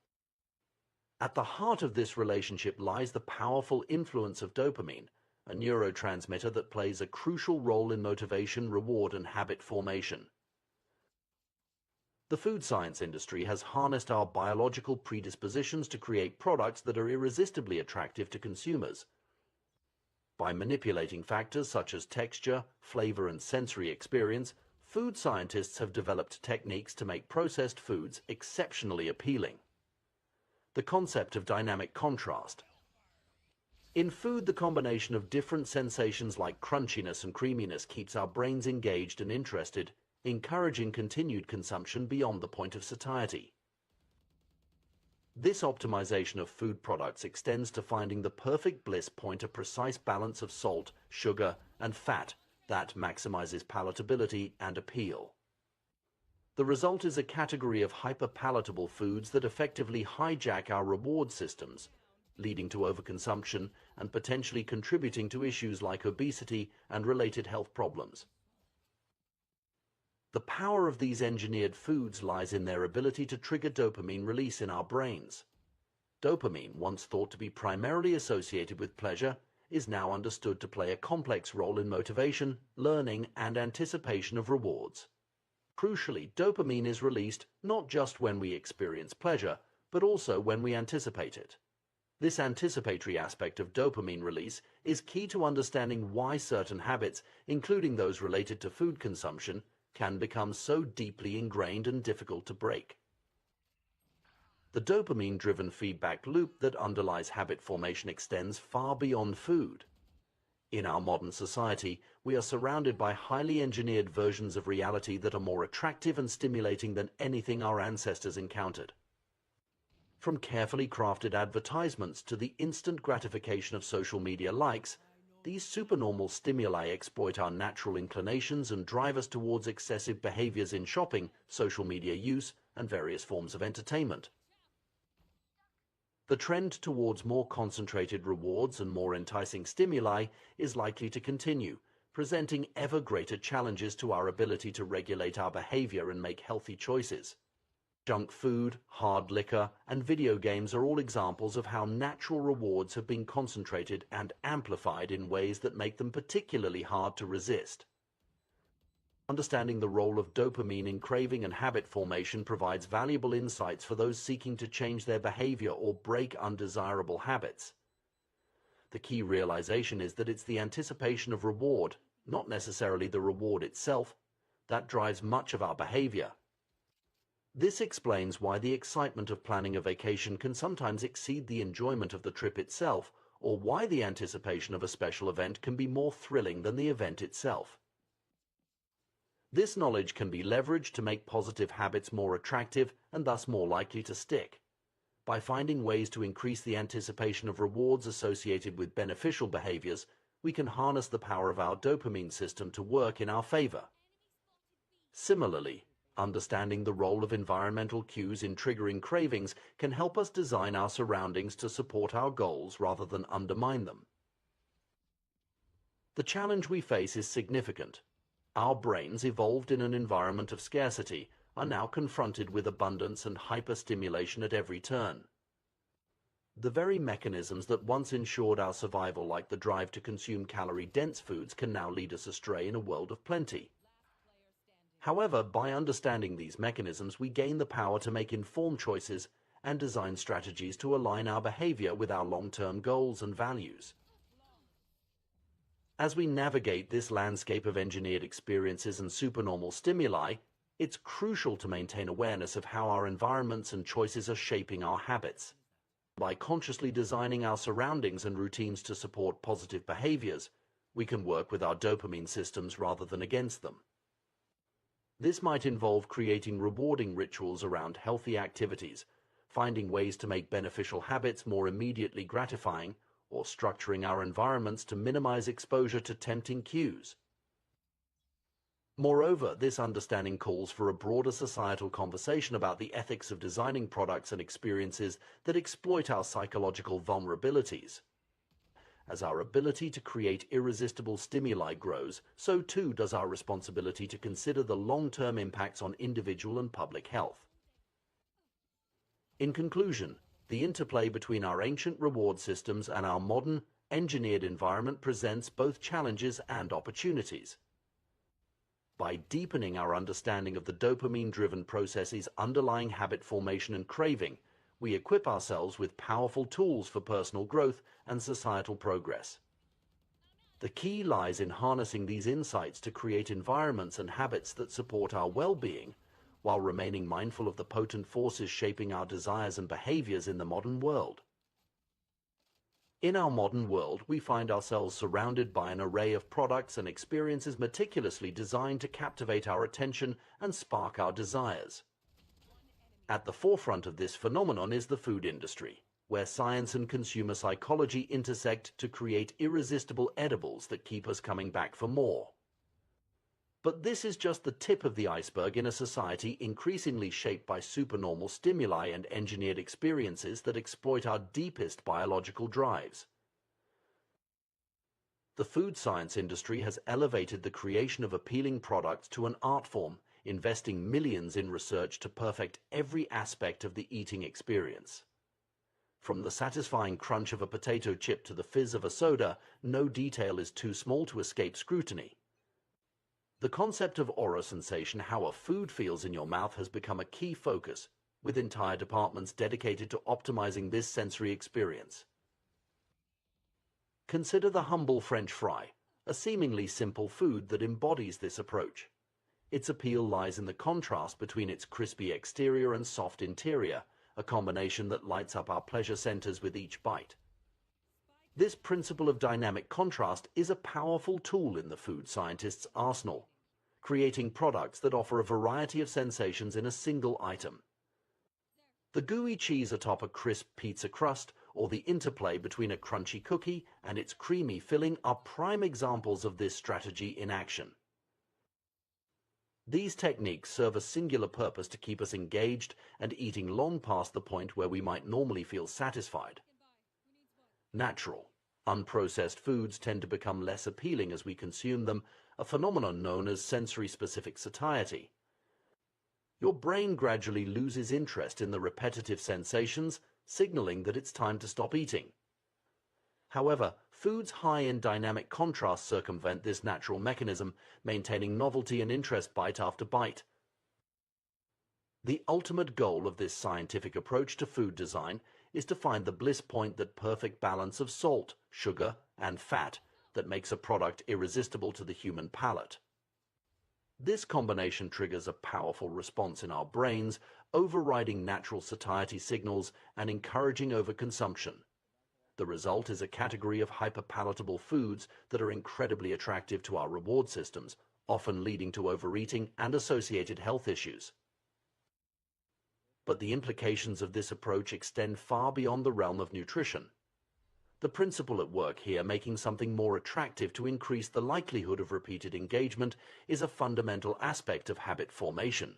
At the heart of this relationship lies the powerful influence of dopamine, a neurotransmitter that plays a crucial role in motivation, reward, and habit formation. The food science industry has harnessed our biological predispositions to create products that are irresistibly attractive to consumers. By manipulating factors such as texture, flavor, and sensory experience, food scientists have developed techniques to make processed foods exceptionally appealing. The concept of dynamic contrast. In food, the combination of different sensations like crunchiness and creaminess keeps our brains engaged and interested, encouraging continued consumption beyond the point of satiety. This optimization of food products extends to finding the perfect bliss point, a precise balance of salt, sugar, and fat that maximizes palatability and appeal. The result is a category of hyper-palatable foods that effectively hijack our reward systems, leading to overconsumption and potentially contributing to issues like obesity and related health problems. The power of these engineered foods lies in their ability to trigger dopamine release in our brains. Dopamine, once thought to be primarily associated with pleasure, is now understood to play a complex role in motivation, learning, and anticipation of rewards. Crucially, dopamine is released not just when we experience pleasure, but also when we anticipate it. This anticipatory aspect of dopamine release is key to understanding why certain habits, including those related to food consumption, can become so deeply ingrained and difficult to break. The dopamine-driven feedback loop that underlies habit formation extends far beyond food. In our modern society, we are surrounded by highly engineered versions of reality that are more attractive and stimulating than anything our ancestors encountered. From carefully crafted advertisements to the instant gratification of social media likes, these supernormal stimuli exploit our natural inclinations and drive us towards excessive behaviors in shopping, social media use, and various forms of entertainment. The trend towards more concentrated rewards and more enticing stimuli is likely to continue, presenting ever greater challenges to our ability to regulate our behavior and make healthy choices. Junk food, hard liquor, and video games are all examples of how natural rewards have been concentrated and amplified in ways that make them particularly hard to resist. Understanding the role of dopamine in craving and habit formation provides valuable insights for those seeking to change their behavior or break undesirable habits. The key realization is that it's the anticipation of reward, not necessarily the reward itself, that drives much of our behavior. This explains why the excitement of planning a vacation can sometimes exceed the enjoyment of the trip itself, or why the anticipation of a special event can be more thrilling than the event itself. This knowledge can be leveraged to make positive habits more attractive and thus more likely to stick. By finding ways to increase the anticipation of rewards associated with beneficial behaviors, we can harness the power of our dopamine system to work in our favor. Similarly, understanding the role of environmental cues in triggering cravings can help us design our surroundings to support our goals rather than undermine them. The challenge we face is significant. Our brains, evolved in an environment of scarcity, are now confronted with abundance and hyperstimulation at every turn. The very mechanisms that once ensured our survival, like the drive to consume calorie-dense foods, can now lead us astray in a world of plenty. However, by understanding these mechanisms, we gain the power to make informed choices and design strategies to align our behavior with our long-term goals and values. As we navigate this landscape of engineered experiences and supernormal stimuli, it's crucial to maintain awareness of how our environments and choices are shaping our habits. By consciously designing our surroundings and routines to support positive behaviors, we can work with our dopamine systems rather than against them. This might involve creating rewarding rituals around healthy activities, finding ways to make beneficial habits more immediately gratifying, or structuring our environments to minimize exposure to tempting cues. Moreover, this understanding calls for a broader societal conversation about the ethics of designing products and experiences that exploit our psychological vulnerabilities. As our ability to create irresistible stimuli grows, so too does our responsibility to consider the long-term impacts on individual and public health. In conclusion, the interplay between our ancient reward systems and our modern, engineered environment presents both challenges and opportunities. By deepening our understanding of the dopamine-driven processes underlying habit formation and craving, we equip ourselves with powerful tools for personal growth and societal progress. The key lies in harnessing these insights to create environments and habits that support our well-being, while remaining mindful of the potent forces shaping our desires and behaviors in the modern world. In our modern world, we find ourselves surrounded by an array of products and experiences meticulously designed to captivate our attention and spark our desires. At the forefront of this phenomenon is the food industry, where science and consumer psychology intersect to create irresistible edibles that keep us coming back for more. But this is just the tip of the iceberg in a society increasingly shaped by supernormal stimuli and engineered experiences that exploit our deepest biological drives. The food science industry has elevated the creation of appealing products to an art form, investing millions in research to perfect every aspect of the eating experience. From the satisfying crunch of a potato chip to the fizz of a soda, no detail is too small to escape scrutiny. The concept of aura sensation, how a food feels in your mouth, has become a key focus, with entire departments dedicated to optimizing this sensory experience. Consider the humble French fry, a seemingly simple food that embodies this approach. Its appeal lies in the contrast between its crispy exterior and soft interior, a combination that lights up our pleasure centers with each bite. This principle of dynamic contrast is a powerful tool in the food scientist's arsenal, creating products that offer a variety of sensations in a single item. The gooey cheese atop a crisp pizza crust, or the interplay between a crunchy cookie and its creamy filling, are prime examples of this strategy in action. These techniques serve a singular purpose: to keep us engaged and eating long past the point where we might normally feel satisfied. Natural, unprocessed foods tend to become less appealing as we consume them, a phenomenon known as sensory-specific satiety. Your brain gradually loses interest in the repetitive sensations, signaling that it's time to stop eating. However, foods high in dynamic contrast circumvent this natural mechanism, maintaining novelty and interest bite after bite. The ultimate goal of this scientific approach to food design is to find the bliss point, that perfect balance of salt, sugar, and fat that makes a product irresistible to the human palate. This combination triggers a powerful response in our brains, overriding natural satiety signals and encouraging overconsumption. The result is a category of hyperpalatable foods that are incredibly attractive to our reward systems, often leading to overeating and associated health issues. But the implications of this approach extend far beyond the realm of nutrition. The principle at work here, making something more attractive to increase the likelihood of repeated engagement, is a fundamental aspect of habit formation.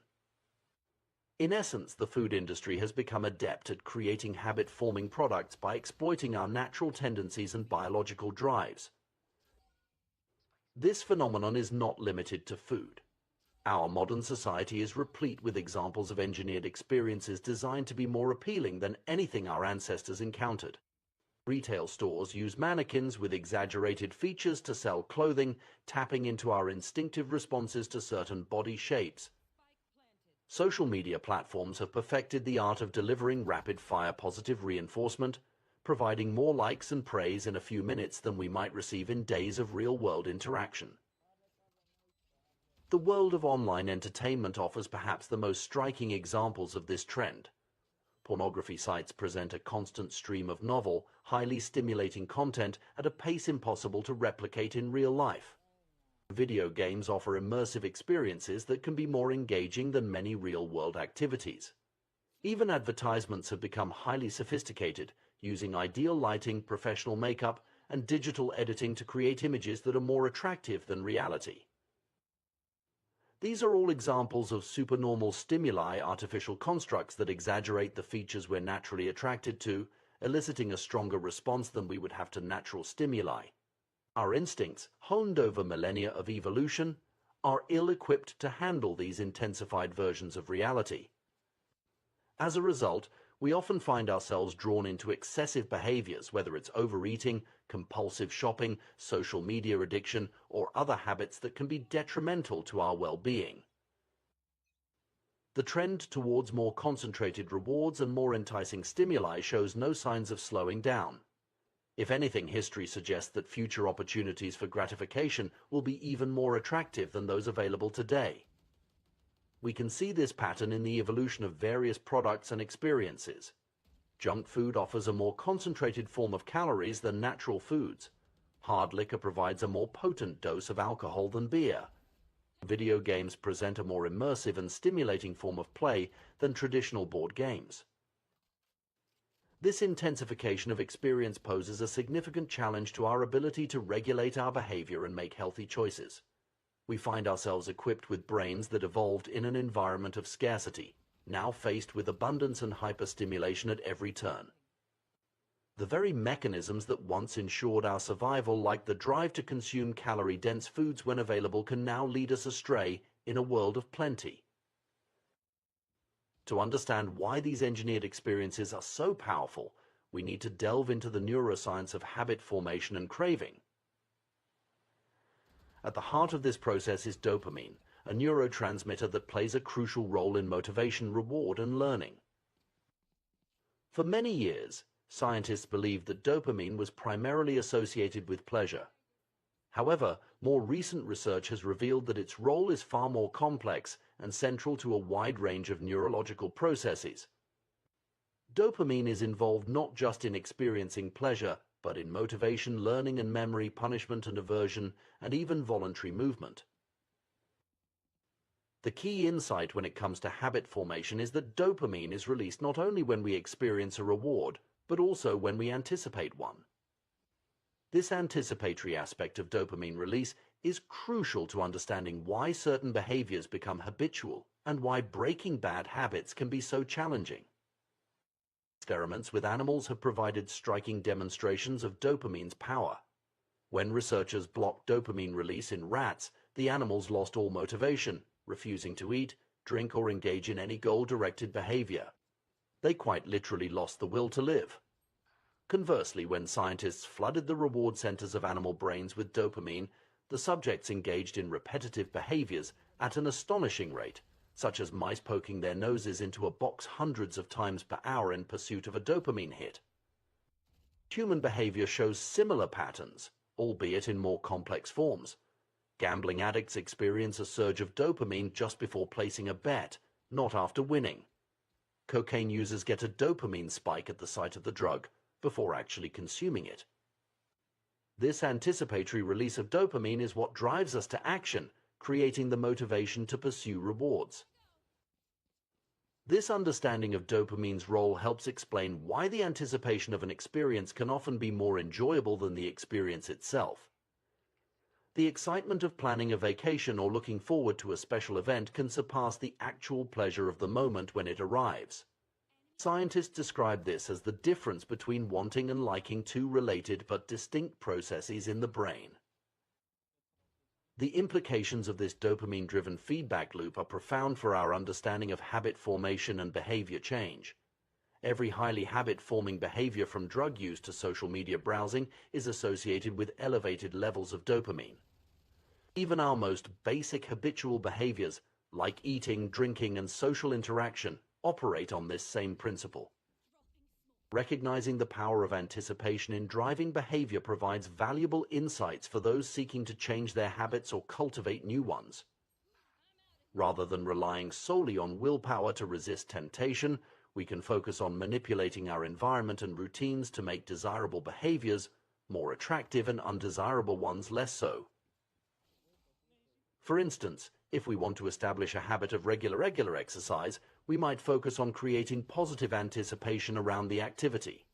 In essence, the food industry has become adept at creating habit-forming products by exploiting our natural tendencies and biological drives. This phenomenon is not limited to food. Our modern society is replete with examples of engineered experiences designed to be more appealing than anything our ancestors encountered. Retail stores use mannequins with exaggerated features to sell clothing, tapping into our instinctive responses to certain body shapes. Social media platforms have perfected the art of delivering rapid-fire positive reinforcement, providing more likes and praise in a few minutes than we might receive in days of real-world interaction. The world of online entertainment offers perhaps the most striking examples of this trend. Pornography sites present a constant stream of novel, highly stimulating content at a pace impossible to replicate in real life. Video games offer immersive experiences that can be more engaging than many real-world activities. Even advertisements have become highly sophisticated, using ideal lighting, professional makeup, and digital editing to create images that are more attractive than reality. These are all examples of supernormal stimuli, artificial constructs that exaggerate the features we're naturally attracted to, eliciting a stronger response than we would have to natural stimuli. Our instincts, honed over millennia of evolution, are ill-equipped to handle these intensified versions of reality. As a result, we often find ourselves drawn into excessive behaviors, whether it's overeating, compulsive shopping, social media addiction, or other habits that can be detrimental to our well-being. The trend towards more concentrated rewards and more enticing stimuli shows no signs of slowing down. If anything, history suggests that future opportunities for gratification will be even more attractive than those available today. We can see this pattern in the evolution of various products and experiences. Junk food offers a more concentrated form of calories than natural foods. Hard liquor provides a more potent dose of alcohol than beer. Video games present a more immersive and stimulating form of play than traditional board games. This intensification of experience poses a significant challenge to our ability to regulate our behavior and make healthy choices. We find ourselves equipped with brains that evolved in an environment of scarcity, now faced with abundance and hyperstimulation at every turn. The very mechanisms that once ensured our survival, like the drive to consume calorie-dense foods when available, can now lead us astray in a world of plenty. To understand why these engineered experiences are so powerful, we need to delve into the neuroscience of habit formation and craving. At the heart of this process is dopamine, a neurotransmitter that plays a crucial role in motivation, reward, and learning. For many years, scientists believed that dopamine was primarily associated with pleasure. However, more recent research has revealed that its role is far more complex and central to a wide range of neurological processes. Dopamine is involved not just in experiencing pleasure, but in motivation, learning and memory, punishment and aversion, and even voluntary movement. The key insight when it comes to habit formation is that dopamine is released not only when we experience a reward, but also when we anticipate one. This anticipatory aspect of dopamine release is crucial to understanding why certain behaviors become habitual and why breaking bad habits can be so challenging. Experiments with animals have provided striking demonstrations of dopamine's power. When researchers blocked dopamine release in rats, the animals lost all motivation, refusing to eat, drink, or engage in any goal-directed behavior. They quite literally lost the will to live. Conversely, when scientists flooded the reward centers of animal brains with dopamine, the subjects engaged in repetitive behaviors at an astonishing rate, such as mice poking their noses into a box hundreds of times per hour in pursuit of a dopamine hit. Human behavior shows similar patterns, albeit in more complex forms. Gambling addicts experience a surge of dopamine just before placing a bet, not after winning. Cocaine users get a dopamine spike at the sight of the drug, before actually consuming it. This anticipatory release of dopamine is what drives us to action, creating the motivation to pursue rewards. This understanding of dopamine's role helps explain why the anticipation of an experience can often be more enjoyable than the experience itself. The excitement of planning a vacation or looking forward to a special event can surpass the actual pleasure of the moment when it arrives. Scientists describe this as the difference between wanting and liking two related but distinct processes in the brain. The implications of this dopamine-driven feedback loop are profound for our understanding of habit formation and behavior change. Every highly habit-forming behavior, from drug use to social media browsing, is associated with elevated levels of dopamine. Even our most basic habitual behaviors, like eating, drinking, and social interaction, operate on this same principle. Recognizing the power of anticipation in driving behavior provides valuable insights for those seeking to change their habits or cultivate new ones. Rather than relying solely on willpower to resist temptation, we can focus on manipulating our environment and routines to make desirable behaviors more attractive and undesirable ones less so. For instance, if we want to establish a habit of regular exercise, we might focus on creating positive anticipation around the activity.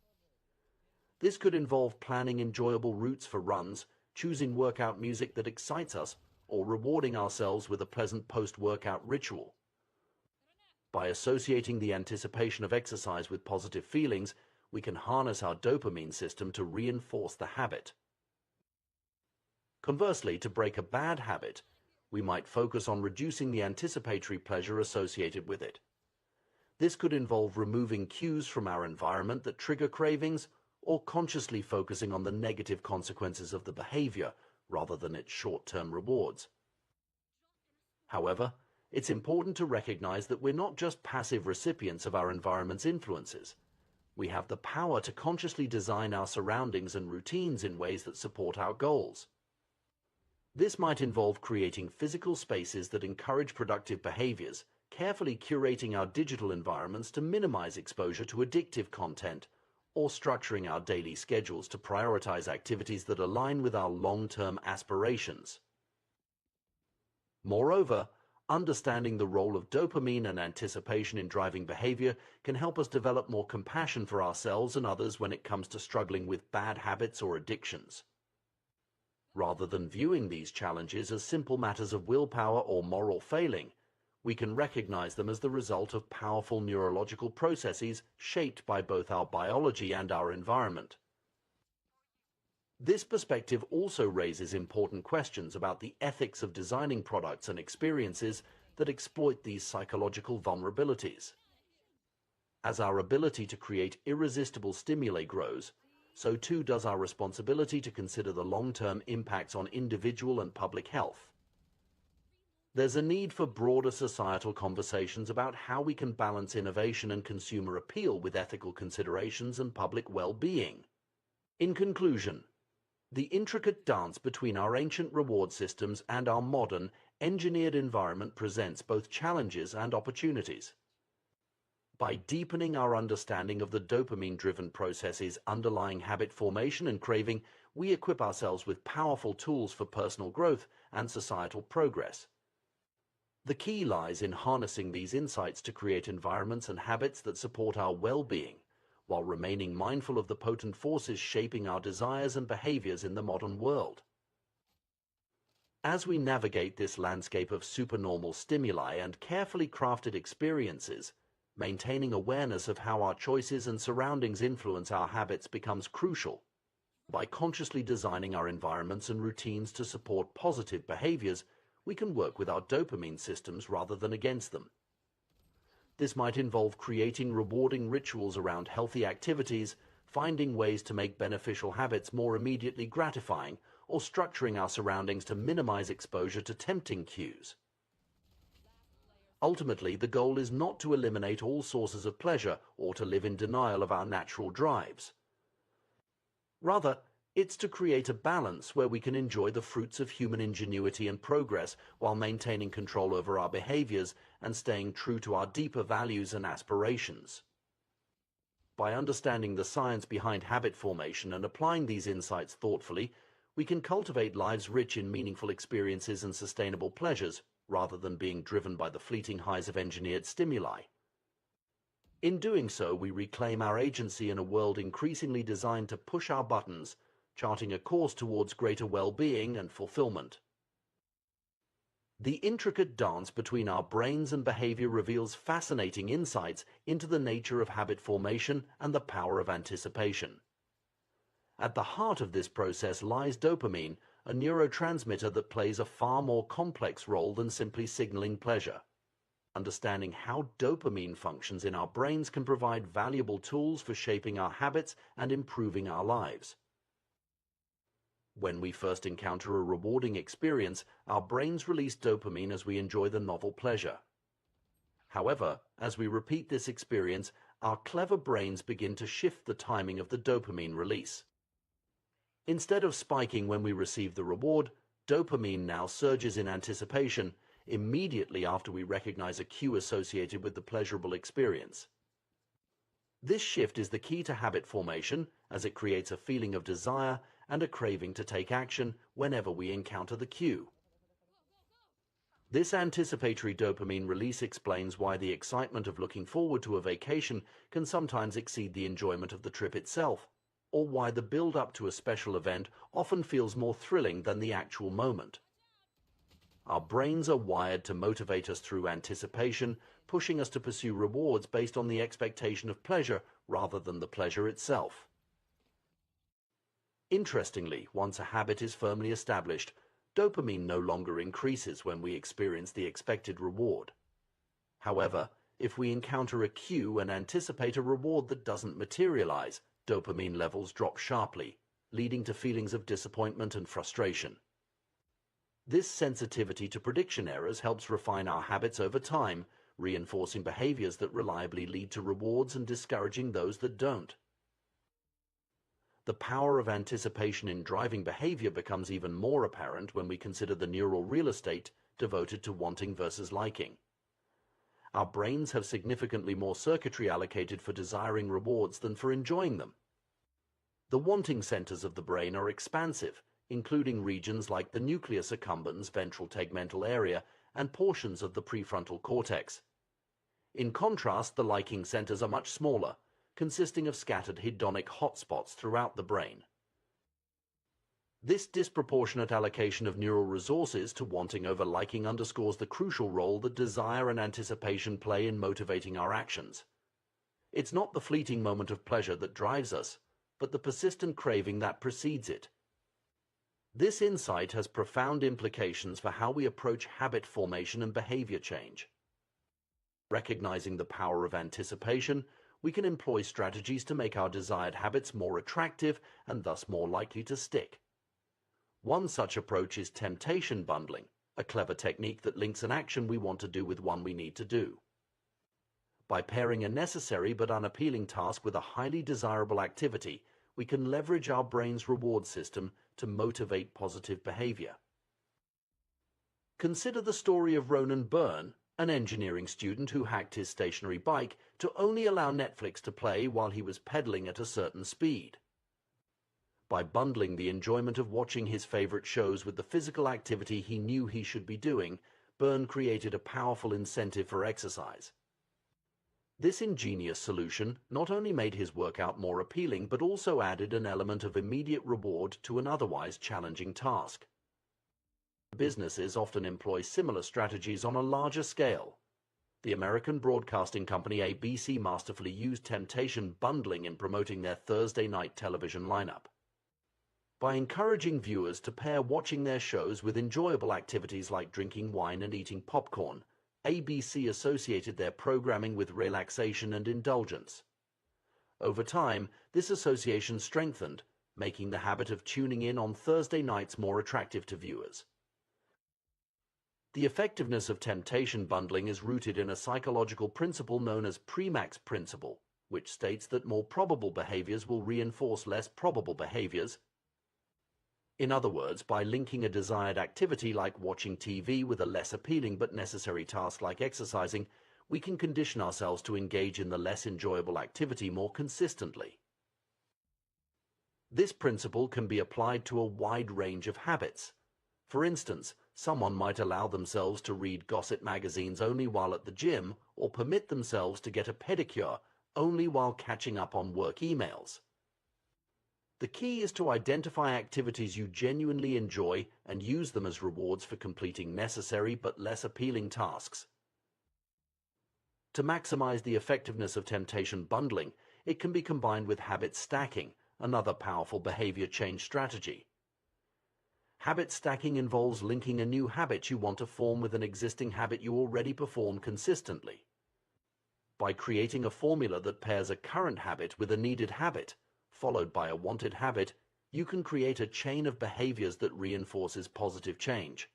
This could involve planning enjoyable routes for runs, choosing workout music that excites us, or rewarding ourselves with a pleasant post-workout ritual. By associating the anticipation of exercise with positive feelings, we can harness our dopamine system to reinforce the habit. Conversely, to break a bad habit, we might focus on reducing the anticipatory pleasure associated with it. This could involve removing cues from our environment that trigger cravings, or consciously focusing on the negative consequences of the behavior rather than its short-term rewards. However, it's important to recognize that we're not just passive recipients of our environment's influences. We have the power to consciously design our surroundings and routines in ways that support our goals. This might involve creating physical spaces that encourage productive behaviors, carefully curating our digital environments to minimize exposure to addictive content, or structuring our daily schedules to prioritize activities that align with our long-term aspirations. Moreover, understanding the role of dopamine and anticipation in driving behavior can help us develop more compassion for ourselves and others when it comes to struggling with bad habits or addictions. Rather than viewing these challenges as simple matters of willpower or moral failing, we can recognize them as the result of powerful neurological processes shaped by both our biology and our environment. This perspective also raises important questions about the ethics of designing products and experiences that exploit these psychological vulnerabilities. As our ability to create irresistible stimuli grows, so too does our responsibility to consider the long-term impacts on individual and public health. There's a need for broader societal conversations about how we can balance innovation and consumer appeal with ethical considerations and public well-being. In conclusion, the intricate dance between our ancient reward systems and our modern, engineered environment presents both challenges and opportunities. By deepening our understanding of the dopamine-driven processes underlying habit formation and craving, we equip ourselves with powerful tools for personal growth and societal progress. The key lies in harnessing these insights to create environments and habits that support our well-being, while remaining mindful of the potent forces shaping our desires and behaviors in the modern world. As we navigate this landscape of supernormal stimuli and carefully crafted experiences, maintaining awareness of how our choices and surroundings influence our habits becomes crucial. By consciously designing our environments and routines to support positive behaviors, we can work with our dopamine systems rather than against them. This might involve creating rewarding rituals around healthy activities, finding ways to make beneficial habits more immediately gratifying, or structuring our surroundings to minimize exposure to tempting cues. Ultimately, the goal is not to eliminate all sources of pleasure or to live in denial of our natural drives. Rather, it's to create a balance where we can enjoy the fruits of human ingenuity and progress while maintaining control over our behaviors and staying true to our deeper values and aspirations. By understanding the science behind habit formation and applying these insights thoughtfully, we can cultivate lives rich in meaningful experiences and sustainable pleasures, rather than being driven by the fleeting highs of engineered stimuli. In doing so, we reclaim our agency in a world increasingly designed to push our buttons, charting a course towards greater well-being and fulfillment. The intricate dance between our brains and behavior reveals fascinating insights into the nature of habit formation and the power of anticipation. At the heart of this process lies dopamine, a neurotransmitter that plays a far more complex role than simply signaling pleasure. Understanding how dopamine functions in our brains can provide valuable tools for shaping our habits and improving our lives. When we first encounter a rewarding experience, our brains release dopamine as we enjoy the novel pleasure. However, as we repeat this experience, our clever brains begin to shift the timing of the dopamine release. Instead of spiking when we receive the reward, dopamine now surges in anticipation immediately after we recognize a cue associated with the pleasurable experience. This shift is the key to habit formation, as it creates a feeling of desire and a craving to take action whenever we encounter the cue. This anticipatory dopamine release explains why the excitement of looking forward to a vacation can sometimes exceed the enjoyment of the trip itself, or why the build-up to a special event often feels more thrilling than the actual moment. Our brains are wired to motivate us through anticipation, pushing us to pursue rewards based on the expectation of pleasure rather than the pleasure itself. Interestingly, once a habit is firmly established, dopamine no longer increases when we experience the expected reward. However, if we encounter a cue and anticipate a reward that doesn't materialize, dopamine levels drop sharply, leading to feelings of disappointment and frustration. This sensitivity to prediction errors helps refine our habits over time, reinforcing behaviors that reliably lead to rewards and discouraging those that don't. The power of anticipation in driving behavior becomes even more apparent when we consider the neural real estate devoted to wanting versus liking. Our brains have significantly more circuitry allocated for desiring rewards than for enjoying them. The wanting centers of the brain are expansive, including regions like the nucleus accumbens ventral tegmental area and portions of the prefrontal cortex. In contrast, the liking centers are much smaller, consisting of scattered hedonic hotspots throughout the brain. This disproportionate allocation of neural resources to wanting over liking underscores the crucial role that desire and anticipation play in motivating our actions. It's not the fleeting moment of pleasure that drives us, but the persistent craving that precedes it. This insight has profound implications for how we approach habit formation and behavior change. Recognizing the power of anticipation, we can employ strategies to make our desired habits more attractive and thus more likely to stick. One such approach is temptation bundling, a clever technique that links an action we want to do with one we need to do. By pairing a necessary but unappealing task with a highly desirable activity, we can leverage our brain's reward system to motivate positive behavior. Consider the story of Ronan Byrne, an engineering student who hacked his stationary bike to only allow Netflix to play while he was pedaling at a certain speed. By bundling the enjoyment of watching his favorite shows with the physical activity he knew he should be doing, Byrne created a powerful incentive for exercise. This ingenious solution not only made his workout more appealing, but also added an element of immediate reward to an otherwise challenging task. Businesses often employ similar strategies on a larger scale. The American broadcasting company ABC masterfully used temptation bundling in promoting their Thursday night television lineup. By encouraging viewers to pair watching their shows with enjoyable activities like drinking wine and eating popcorn, ABC associated their programming with relaxation and indulgence. Over time, this association strengthened, making the habit of tuning in on Thursday nights more attractive to viewers. The effectiveness of temptation bundling is rooted in a psychological principle known as Premack's principle, which states that more probable behaviors will reinforce less probable behaviors. In other words, by linking a desired activity like watching TV with a less appealing but necessary task like exercising, we can condition ourselves to engage in the less enjoyable activity more consistently. This principle can be applied to a wide range of habits. For instance, someone might allow themselves to read gossip magazines only while at the gym, or permit themselves to get a pedicure only while catching up on work emails. The key is to identify activities you genuinely enjoy and use them as rewards for completing necessary but less appealing tasks. To maximize the effectiveness of temptation bundling, it can be combined with habit stacking, another powerful behavior change strategy. Habit stacking involves linking a new habit you want to form with an existing habit you already perform consistently. By creating a formula that pairs a current habit with a needed habit, followed by a wanted habit, you can create a chain of behaviors that reinforces positive change.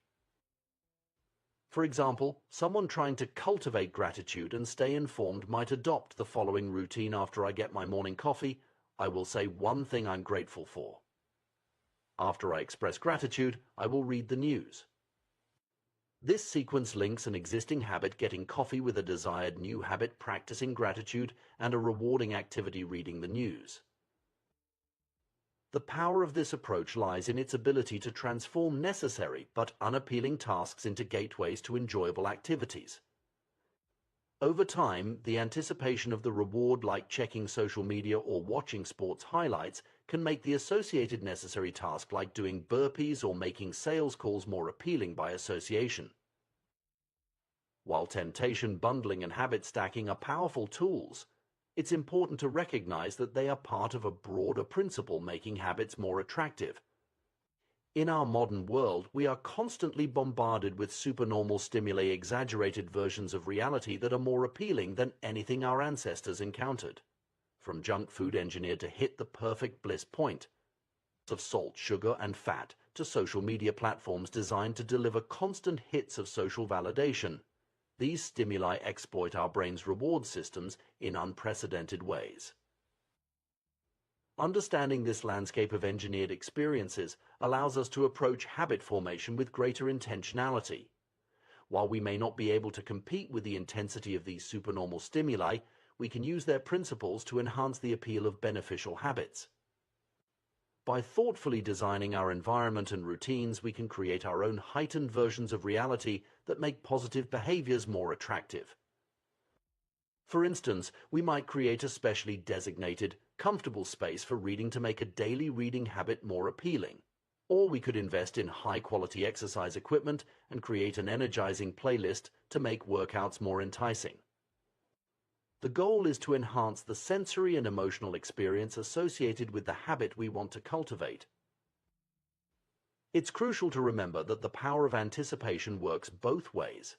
For example, someone trying to cultivate gratitude and stay informed might adopt the following routine. After I get my morning coffee, I will say one thing I'm grateful for. After I express gratitude, I will read the news. This sequence links an existing habit, getting coffee, with a desired new habit, practicing gratitude, and a rewarding activity, reading the news. The power of this approach lies in its ability to transform necessary but unappealing tasks into gateways to enjoyable activities. Over time, the anticipation of the reward, like checking social media or watching sports highlights, can make the associated necessary task, like doing burpees or making sales calls, more appealing by association. While temptation bundling and habit stacking are powerful tools, it's important to recognize that they are part of a broader principle, making habits more attractive. In our modern world, we are constantly bombarded with supernormal stimuli, exaggerated versions of reality that are more appealing than anything our ancestors encountered. From junk food engineered to hit the perfect bliss point, of salt, sugar, and fat, to social media platforms designed to deliver constant hits of social validation, these stimuli exploit our brain's reward systems in unprecedented ways. Understanding this landscape of engineered experiences allows us to approach habit formation with greater intentionality. While we may not be able to compete with the intensity of these supernormal stimuli, we can use their principles to enhance the appeal of beneficial habits. By thoughtfully designing our environment and routines, we can create our own heightened versions of reality that make positive behaviors more attractive. For instance, we might create a specially designated, comfortable space for reading to make a daily reading habit more appealing. Or we could invest in high-quality exercise equipment and create an energizing playlist to make workouts more enticing. The goal is to enhance the sensory and emotional experience associated with the habit we want to cultivate. It's crucial to remember that the power of anticipation works both ways.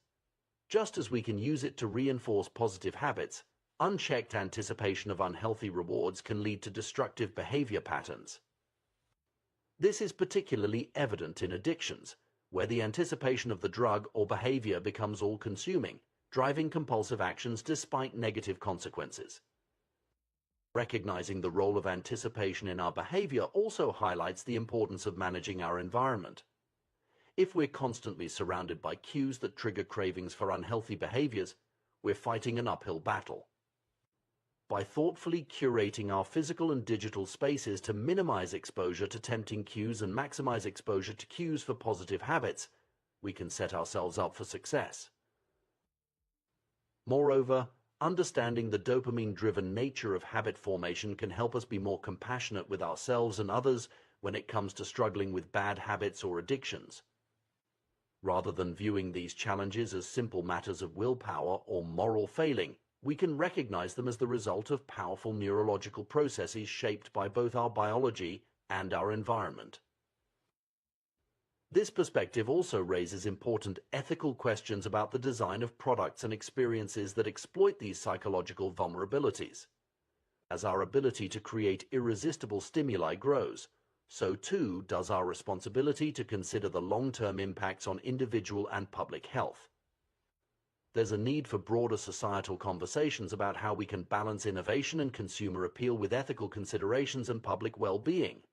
Just as we can use it to reinforce positive habits, unchecked anticipation of unhealthy rewards can lead to destructive behavior patterns. This is particularly evident in addictions, where the anticipation of the drug or behavior becomes all-consuming, driving compulsive actions despite negative consequences. Recognizing the role of anticipation in our behavior also highlights the importance of managing our environment. If we're constantly surrounded by cues that trigger cravings for unhealthy behaviors, we're fighting an uphill battle. By thoughtfully curating our physical and digital spaces to minimize exposure to tempting cues and maximize exposure to cues for positive habits, we can set ourselves up for success. Moreover, understanding the dopamine-driven nature of habit formation can help us be more compassionate with ourselves and others when it comes to struggling with bad habits or addictions. Rather than viewing these challenges as simple matters of willpower or moral failing, we can recognize them as the result of powerful neurological processes shaped by both our biology and our environment. This perspective also raises important ethical questions about the design of products and experiences that exploit these psychological vulnerabilities. As our ability to create irresistible stimuli grows, so too does our responsibility to consider the long-term impacts on individual and public health. There's a need for broader societal conversations about how we can balance innovation and consumer appeal with ethical considerations and public well-being.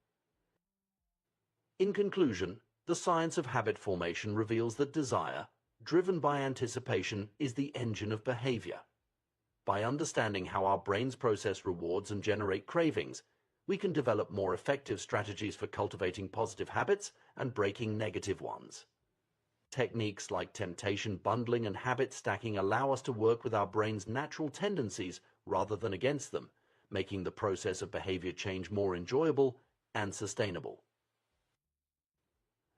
In conclusion, the science of habit formation reveals that desire, driven by anticipation, is the engine of behavior. By understanding how our brains process rewards and generate cravings, we can develop more effective strategies for cultivating positive habits and breaking negative ones. Techniques like temptation bundling and habit stacking allow us to work with our brain's natural tendencies rather than against them, making the process of behavior change more enjoyable and sustainable.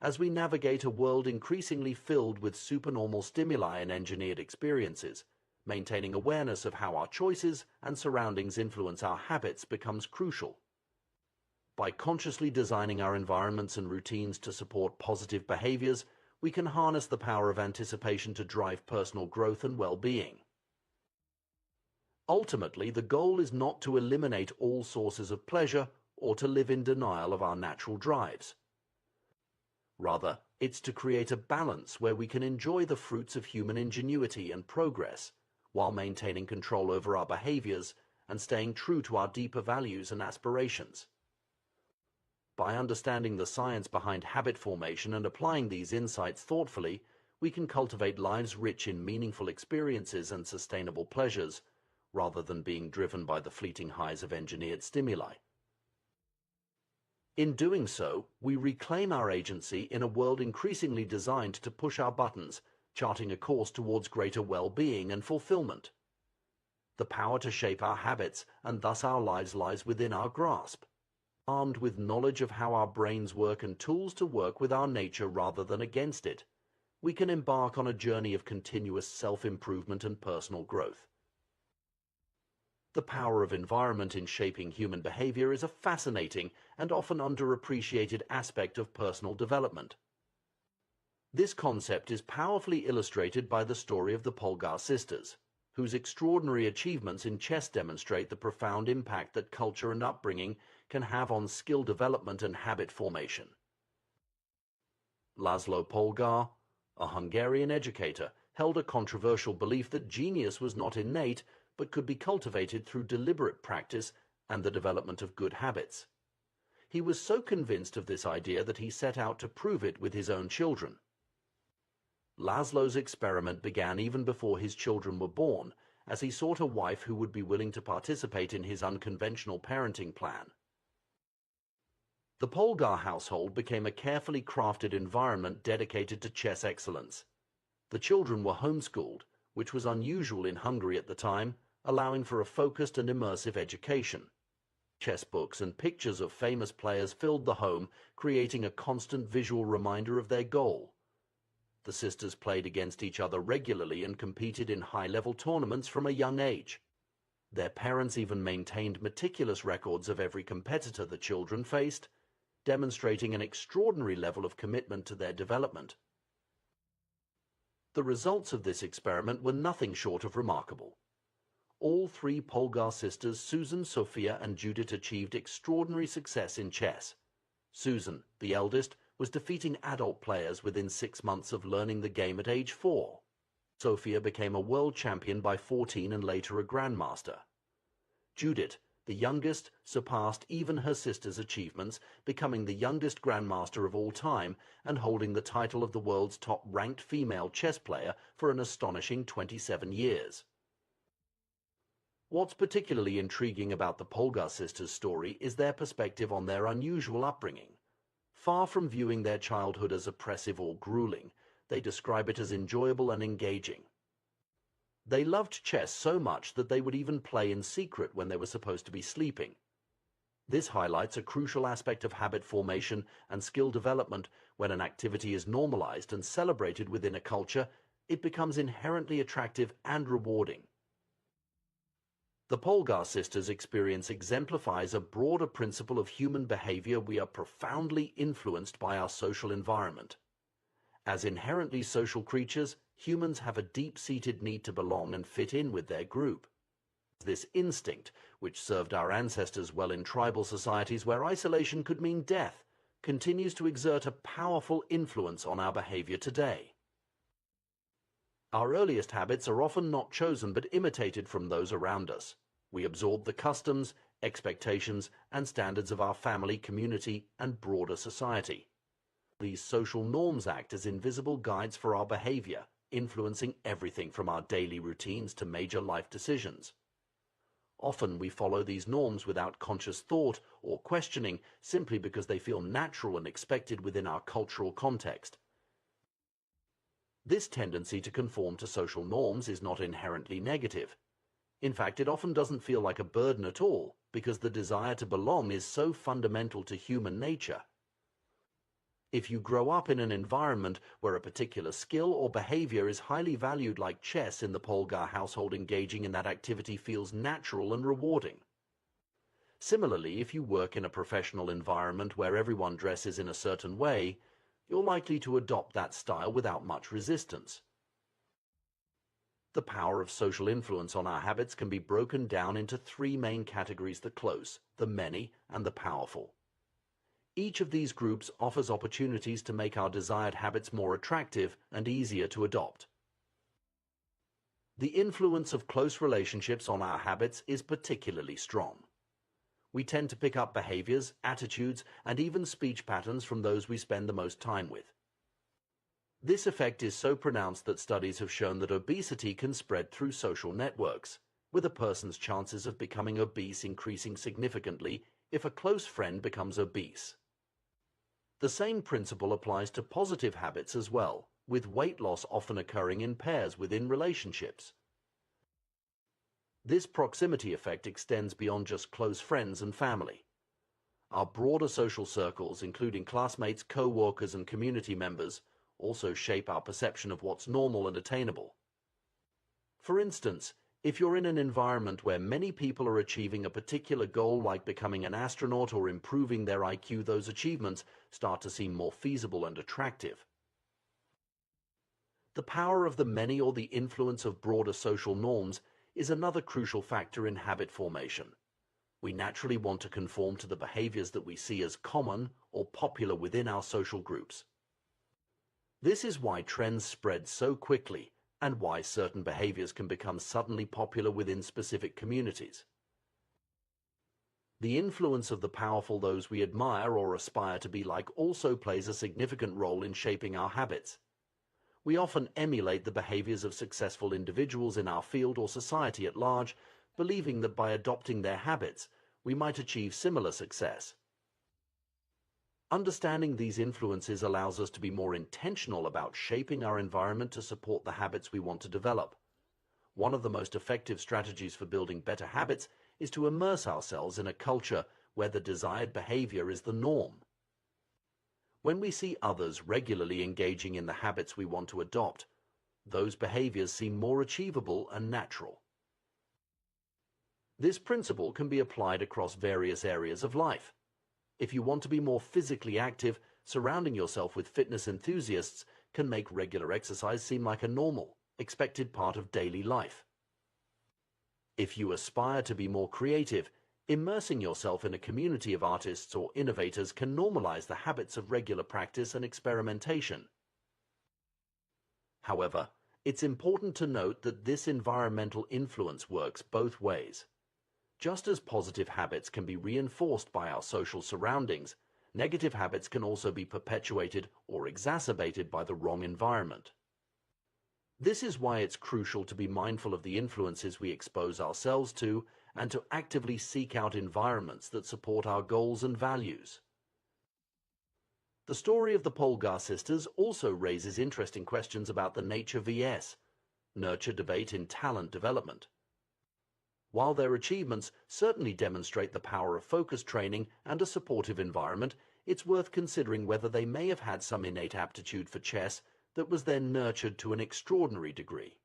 As we navigate a world increasingly filled with supernormal stimuli and engineered experiences, maintaining awareness of how our choices and surroundings influence our habits becomes crucial. By consciously designing our environments and routines to support positive behaviors, we can harness the power of anticipation to drive personal growth and well-being. Ultimately, the goal is not to eliminate all sources of pleasure or to live in denial of our natural drives. Rather, it's to create a balance where we can enjoy the fruits of human ingenuity and progress while maintaining control over our behaviors and staying true to our deeper values and aspirations. By understanding the science behind habit formation and applying these insights thoughtfully, we can cultivate lives rich in meaningful experiences and sustainable pleasures, rather than being driven by the fleeting highs of engineered stimuli. In doing so, we reclaim our agency in a world increasingly designed to push our buttons, charting a course towards greater well-being and fulfillment. The power to shape our habits and thus our lives lies within our grasp. Armed with knowledge of how our brains work and tools to work with our nature rather than against it, we can embark on a journey of continuous self-improvement and personal growth. The power of environment in shaping human behavior is a fascinating and often underappreciated aspect of personal development. This concept is powerfully illustrated by the story of the Polgar sisters, whose extraordinary achievements in chess demonstrate the profound impact that culture and upbringing can have on skill development and habit formation. Laszlo Polgar, a Hungarian educator, held a controversial belief that genius was not innate but could be cultivated through deliberate practice and the development of good habits. He was so convinced of this idea that he set out to prove it with his own children. Laszlo's experiment began even before his children were born, as he sought a wife who would be willing to participate in his unconventional parenting plan. The Polgar household became a carefully crafted environment dedicated to chess excellence. The children were homeschooled, which was unusual in Hungary at the time, allowing for a focused and immersive education. Chess books and pictures of famous players filled the home, creating a constant visual reminder of their goal. The sisters played against each other regularly and competed in high-level tournaments from a young age. Their parents even maintained meticulous records of every competitor the children faced, demonstrating an extraordinary level of commitment to their development. The results of this experiment were nothing short of remarkable. All three Polgar sisters, Susan, Sophia, and Judith, achieved extraordinary success in chess. Susan, the eldest, was defeating adult players within 6 months of learning the game at age 4. Sophia became a world champion by 14 and later a grandmaster. Judith, the youngest, surpassed even her sister's achievements, becoming the youngest grandmaster of all time and holding the title of the world's top-ranked female chess player for an astonishing 27 years. What's particularly intriguing about the Polgar sisters' story is their perspective on their unusual upbringing. Far from viewing their childhood as oppressive or grueling, they describe it as enjoyable and engaging. They loved chess so much that they would even play in secret when they were supposed to be sleeping. This highlights a crucial aspect of habit formation and skill development. When an activity is normalized and celebrated within a culture, it becomes inherently attractive and rewarding. The Polgar sisters' experience exemplifies a broader principle of human behavior. We are profoundly influenced by our social environment. As inherently social creatures, humans have a deep-seated need to belong and fit in with their group. This instinct, which served our ancestors well in tribal societies where isolation could mean death, continues to exert a powerful influence on our behavior today. Our earliest habits are often not chosen but imitated from those around us. We absorb the customs, expectations, and standards of our family, community, and broader society. These social norms act as invisible guides for our behavior, influencing everything from our daily routines to major life decisions. Often we follow these norms without conscious thought or questioning, simply because they feel natural and expected within our cultural context. This tendency to conform to social norms is not inherently negative. In fact, it often doesn't feel like a burden at all, because the desire to belong is so fundamental to human nature. If you grow up in an environment where a particular skill or behavior is highly valued, like chess in the Polgar household, engaging in that activity feels natural and rewarding. Similarly, if you work in a professional environment where everyone dresses in a certain way, you're likely to adopt that style without much resistance. The power of social influence on our habits can be broken down into three main categories: the close, the many, and the powerful. Each of these groups offers opportunities to make our desired habits more attractive and easier to adopt. The influence of close relationships on our habits is particularly strong. We tend to pick up behaviors, attitudes, and even speech patterns from those we spend the most time with. This effect is so pronounced that studies have shown that obesity can spread through social networks, with a person's chances of becoming obese increasing significantly if a close friend becomes obese. The same principle applies to positive habits as well, with weight loss often occurring in pairs within relationships. This proximity effect extends beyond just close friends and family. Our broader social circles, including classmates, co-workers, and community members, also shape our perception of what's normal and attainable. For instance, if you're in an environment where many people are achieving a particular goal like becoming an astronaut or improving their IQ, those achievements start to seem more feasible and attractive. The power of the many, or the influence of broader social norms, is another crucial factor in habit formation. We naturally want to conform to the behaviors that we see as common or popular within our social groups. This is why trends spread so quickly and why certain behaviors can become suddenly popular within specific communities. The influence of the powerful, those we admire or aspire to be like, also plays a significant role in shaping our habits. We often emulate the behaviors of successful individuals in our field or society at large, believing that by adopting their habits, we might achieve similar success. Understanding these influences allows us to be more intentional about shaping our environment to support the habits we want to develop. One of the most effective strategies for building better habits is to immerse ourselves in a culture where the desired behavior is the norm. When we see others regularly engaging in the habits we want to adopt, those behaviors seem more achievable and natural. This principle can be applied across various areas of life. If you want to be more physically active, surrounding yourself with fitness enthusiasts can make regular exercise seem like a normal, expected part of daily life. If you aspire to be more creative, immersing yourself in a community of artists or innovators can normalize the habits of regular practice and experimentation. However, it's important to note that this environmental influence works both ways. Just as positive habits can be reinforced by our social surroundings, negative habits can also be perpetuated or exacerbated by the wrong environment. This is why it's crucial to be mindful of the influences we expose ourselves to and to actively seek out environments that support our goals and values. The story of the Polgar sisters also raises interesting questions about the nature vs. nurture debate in talent development. While their achievements certainly demonstrate the power of focus training and a supportive environment, it's worth considering whether they may have had some innate aptitude for chess that was then nurtured to an extraordinary degree.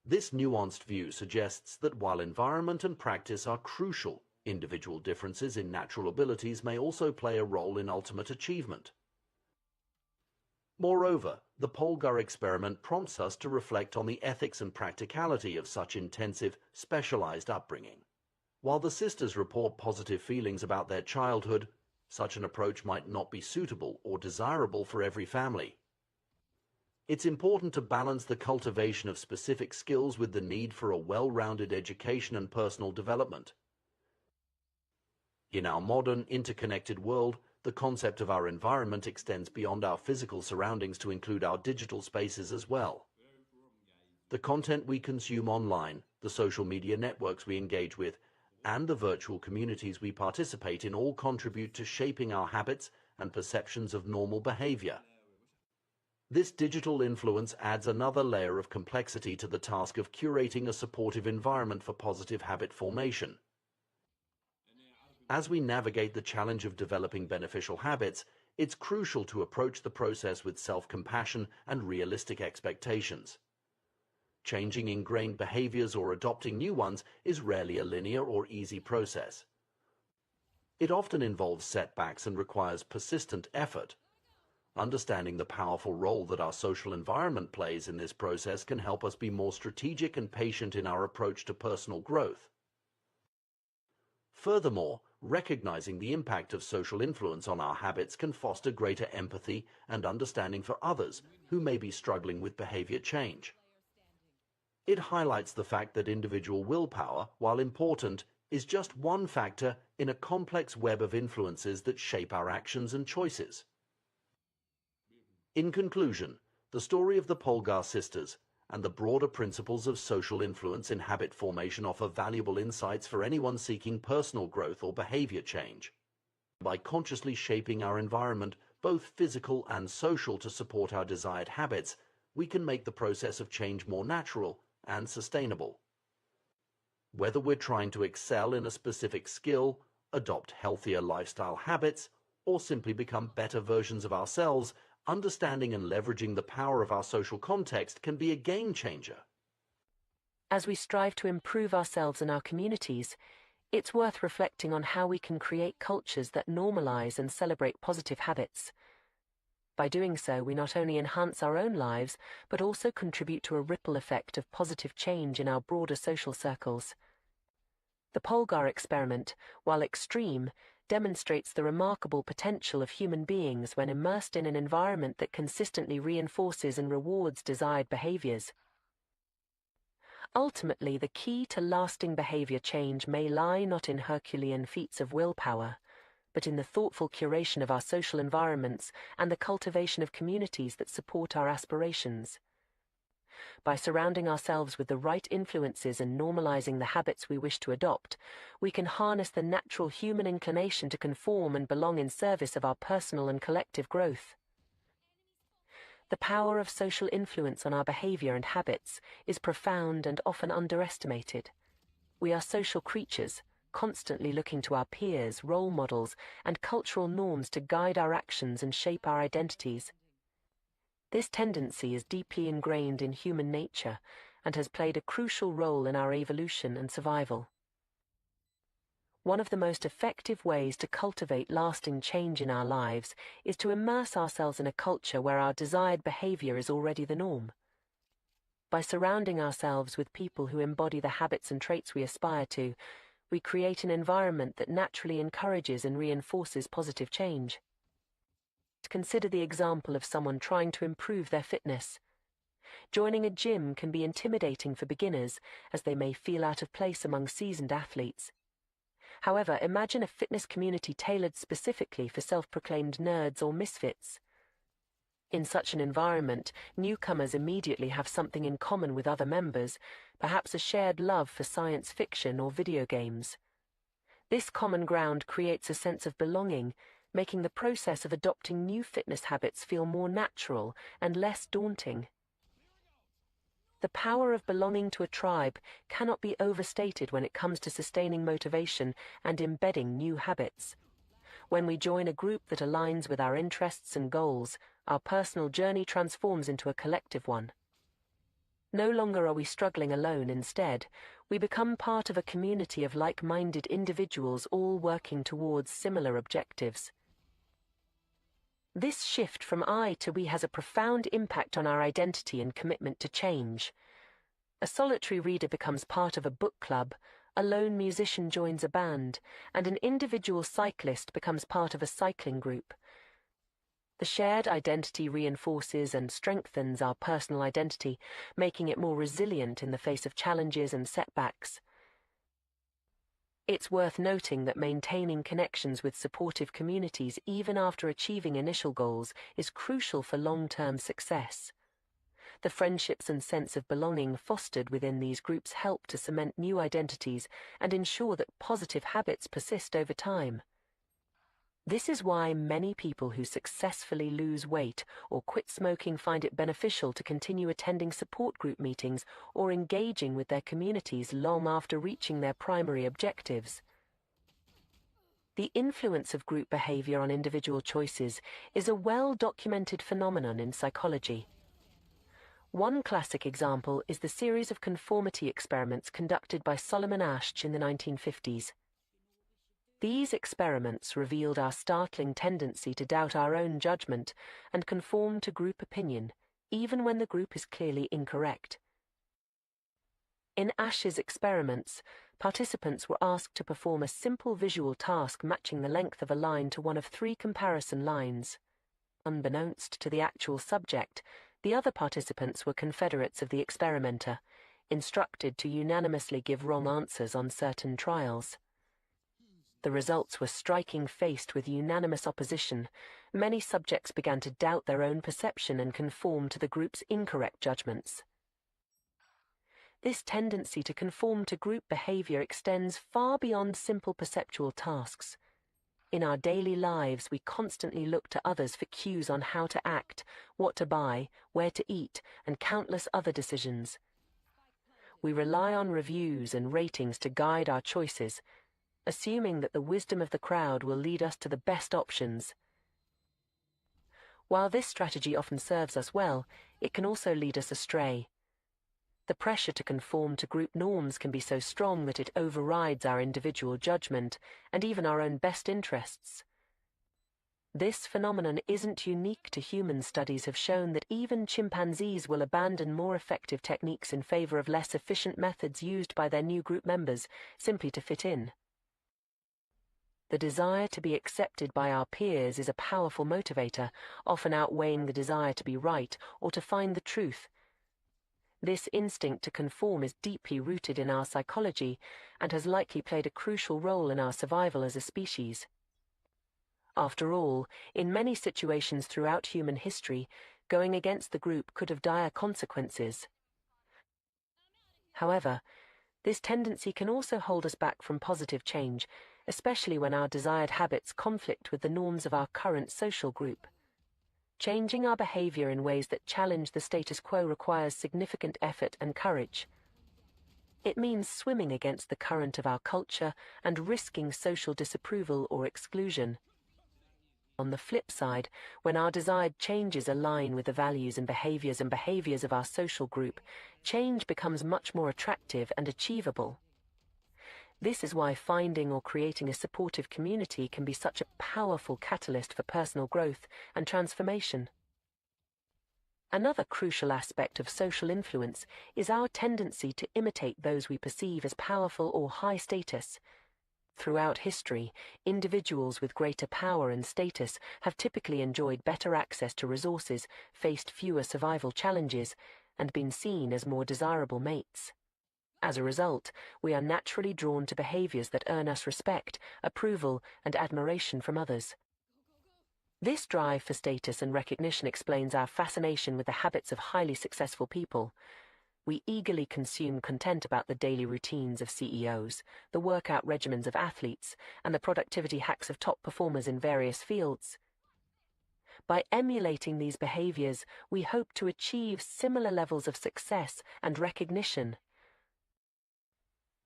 This nuanced view suggests that while environment and practice are crucial, individual differences in natural abilities may also play a role in ultimate achievement. Moreover, the Polgar experiment prompts us to reflect on the ethics and practicality of such intensive, specialized upbringing. While the sisters report positive feelings about their childhood, such an approach might not be suitable or desirable for every family. It's important to balance the cultivation of specific skills with the need for a well-rounded education and personal development. In our modern, interconnected world, the concept of our environment extends beyond our physical surroundings to include our digital spaces as well. The content we consume online, the social media networks we engage with, and the virtual communities we participate in all contribute to shaping our habits and perceptions of normal behavior. This digital influence adds another layer of complexity to the task of curating a supportive environment for positive habit formation. As we navigate the challenge of developing beneficial habits, it's crucial to approach the process with self-compassion and realistic expectations. Changing ingrained behaviors or adopting new ones is rarely a linear or easy process. It often involves setbacks and requires persistent effort. Understanding the powerful role that our social environment plays in this process can help us be more strategic and patient in our approach to personal growth. Furthermore, recognizing the impact of social influence on our habits can foster greater empathy and understanding for others who may be struggling with behavior change. It highlights the fact that individual willpower, while important, is just one factor in a complex web of influences that shape our actions and choices. In conclusion, the story of the Polgar sisters and the broader principles of social influence in habit formation offer valuable insights for anyone seeking personal growth or behavior change. By consciously shaping our environment, both physical and social, to support our desired habits, we can make the process of change more natural and sustainable. Whether we're trying to excel in a specific skill, adopt healthier lifestyle habits, or simply become better versions of ourselves, understanding and leveraging the power of our social context can be a game changer. As we strive to improve ourselves and our communities, it's worth reflecting on how we can create cultures that normalize and celebrate positive habits. By doing so, we not only enhance our own lives, but also contribute to a ripple effect of positive change in our broader social circles. The Polgar experiment, while extreme, demonstrates the remarkable potential of human beings when immersed in an environment that consistently reinforces and rewards desired behaviors. Ultimately, the key to lasting behavior change may lie not in Herculean feats of willpower, but in the thoughtful curation of our social environments and the cultivation of communities that support our aspirations. By surrounding ourselves with the right influences and normalizing the habits we wish to adopt, we can harness the natural human inclination to conform and belong in service of our personal and collective growth. The power of social influence on our behavior and habits is profound and often underestimated. We are social creatures, constantly looking to our peers, role models, and cultural norms to guide our actions and shape our identities. This tendency is deeply ingrained in human nature and has played a crucial role in our evolution and survival. One of the most effective ways to cultivate lasting change in our lives is to immerse ourselves in a culture where our desired behavior is already the norm. By surrounding ourselves with people who embody the habits and traits we aspire to, we create an environment that naturally encourages and reinforces positive change. Consider the example of someone trying to improve their fitness. Joining a gym can be intimidating for beginners, as they may feel out of place among seasoned athletes. However, imagine a fitness community tailored specifically for self-proclaimed nerds or misfits. In such an environment, newcomers immediately have something in common with other members, perhaps a shared love for science fiction or video games. This common ground creates a sense of belonging, making the process of adopting new fitness habits feel more natural and less daunting. The power of belonging to a tribe cannot be overstated when it comes to sustaining motivation and embedding new habits. When we join a group that aligns with our interests and goals, our personal journey transforms into a collective one. No longer are we struggling alone. Instead, we become part of a community of like-minded individuals all working towards similar objectives. This shift from I to we has a profound impact on our identity and commitment to change. A solitary reader becomes part of a book club, a lone musician joins a band, and an individual cyclist becomes part of a cycling group. The shared identity reinforces and strengthens our personal identity, making it more resilient in the face of challenges and setbacks. It's worth noting that maintaining connections with supportive communities even after achieving initial goals is crucial for long-term success. The friendships and sense of belonging fostered within these groups help to cement new identities and ensure that positive habits persist over time. This is why many people who successfully lose weight or quit smoking find it beneficial to continue attending support group meetings or engaging with their communities long after reaching their primary objectives. The influence of group behavior on individual choices is a well-documented phenomenon in psychology. One classic example is the series of conformity experiments conducted by Solomon Asch in the 1950s. These experiments revealed our startling tendency to doubt our own judgment and conform to group opinion, even when the group is clearly incorrect. In Ash's experiments, participants were asked to perform a simple visual task matching the length of a line to one of 3 comparison lines. Unbeknownst to the actual subject, the other participants were confederates of the experimenter, instructed to unanimously give wrong answers on certain trials. The results were striking. Faced with unanimous opposition, many subjects began to doubt their own perception and conform to the group's incorrect judgments. This tendency to conform to group behavior extends far beyond simple perceptual tasks. In our daily lives, we constantly look to others for cues on how to act, what to buy, where to eat, and countless other decisions. We rely on reviews and ratings to guide our choices, assuming that the wisdom of the crowd will lead us to the best options. While this strategy often serves us well, it can also lead us astray. The pressure to conform to group norms can be so strong that it overrides our individual judgment and even our own best interests. This phenomenon isn't unique to humans. Studies have shown that even chimpanzees will abandon more effective techniques in favor of less efficient methods used by their new group members, simply to fit in. The desire to be accepted by our peers is a powerful motivator, often outweighing the desire to be right or to find the truth. This instinct to conform is deeply rooted in our psychology and has likely played a crucial role in our survival as a species. After all, in many situations throughout human history, going against the group could have dire consequences. However, this tendency can also hold us back from positive change, especially when our desired habits conflict with the norms of our current social group. Changing our behavior in ways that challenge the status quo requires significant effort and courage. It means swimming against the current of our culture and risking social disapproval or exclusion. On the flip side, when our desired changes align with the values and behaviors of our social group, change becomes much more attractive and achievable. This is why finding or creating a supportive community can be such a powerful catalyst for personal growth and transformation. Another crucial aspect of social influence is our tendency to imitate those we perceive as powerful or high status. Throughout history, individuals with greater power and status have typically enjoyed better access to resources, faced fewer survival challenges, and been seen as more desirable mates. As a result, we are naturally drawn to behaviors that earn us respect, approval, and admiration from others. This drive for status and recognition explains our fascination with the habits of highly successful people. We eagerly consume content about the daily routines of CEOs, the workout regimens of athletes, and the productivity hacks of top performers in various fields. By emulating these behaviors, we hope to achieve similar levels of success and recognition.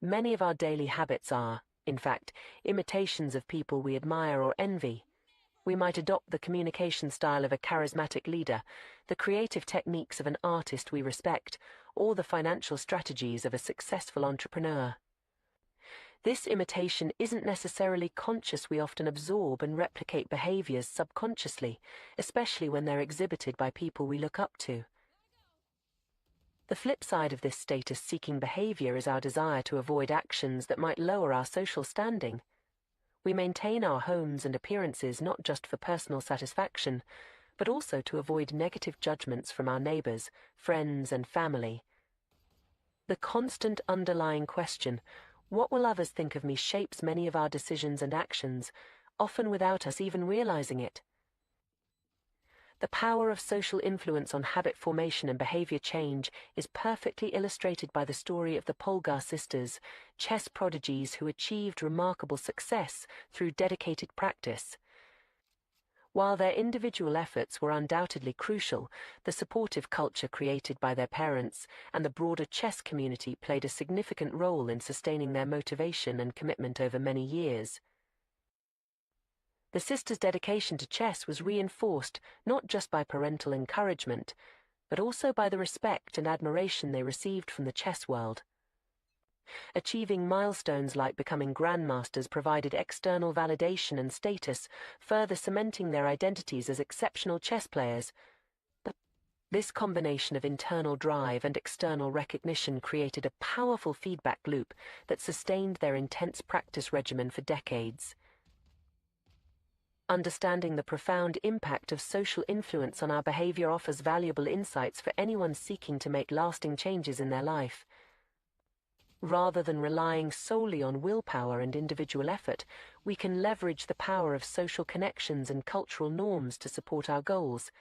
Many of our daily habits are, in fact, imitations of people we admire or envy. We might adopt the communication style of a charismatic leader, the creative techniques of an artist we respect, or the financial strategies of a successful entrepreneur. This imitation isn't necessarily conscious. We often absorb and replicate behaviors subconsciously, especially when they're exhibited by people we look up to. The flip side of this status-seeking behavior is our desire to avoid actions that might lower our social standing. We maintain our homes and appearances not just for personal satisfaction, but also to avoid negative judgments from our neighbors, friends, and family. The constant underlying question, "What will others think of me?" shapes many of our decisions and actions, often without us even realizing it. The power of social influence on habit formation and behavior change is perfectly illustrated by the story of the Polgar sisters, chess prodigies who achieved remarkable success through dedicated practice. While their individual efforts were undoubtedly crucial, the supportive culture created by their parents and the broader chess community played a significant role in sustaining their motivation and commitment over many years. The sisters' dedication to chess was reinforced not just by parental encouragement, but also by the respect and admiration they received from the chess world. Achieving milestones like becoming grandmasters provided external validation and status, further cementing their identities as exceptional chess players. This combination of internal drive and external recognition created a powerful feedback loop that sustained their intense practice regimen for decades. Understanding the profound impact of social influence on our behavior offers valuable insights for anyone seeking to make lasting changes in their life. Rather than relying solely on willpower and individual effort, we can leverage the power of social connections and cultural norms to support our goals.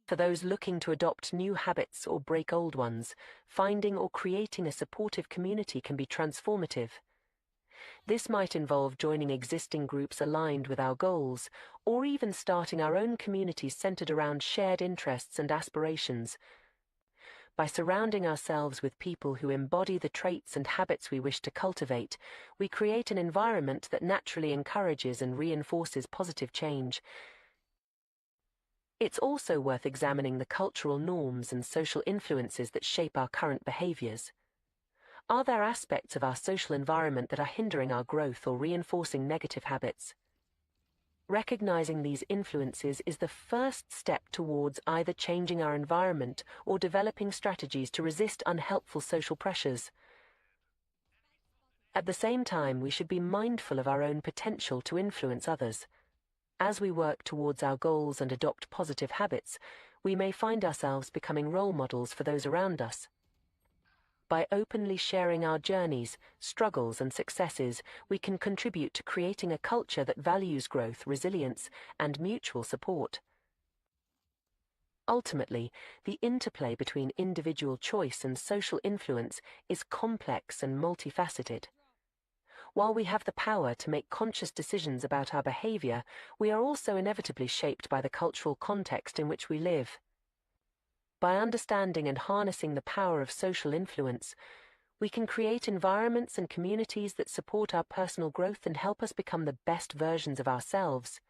For those looking to adopt new habits or break old ones, finding or creating a supportive community can be transformative. This might involve joining existing groups aligned with our goals, or even starting our own communities centered around shared interests and aspirations. By surrounding ourselves with people who embody the traits and habits we wish to cultivate, we create an environment that naturally encourages and reinforces positive change. It's also worth examining the cultural norms and social influences that shape our current behaviors. Are there aspects of our social environment that are hindering our growth or reinforcing negative habits? Recognizing these influences is the first step towards either changing our environment or developing strategies to resist unhelpful social pressures. At the same time, we should be mindful of our own potential to influence others. As we work towards our goals and adopt positive habits, we may find ourselves becoming role models for those around us. By openly sharing our journeys, struggles, and successes, we can contribute to creating a culture that values growth, resilience, and mutual support. Ultimately, the interplay between individual choice and social influence is complex and multifaceted. While we have the power to make conscious decisions about our behavior, we are also inevitably shaped by the cultural context in which we live. By understanding and harnessing the power of social influence, we can create environments and communities that support our personal growth and help us become the best versions of ourselves.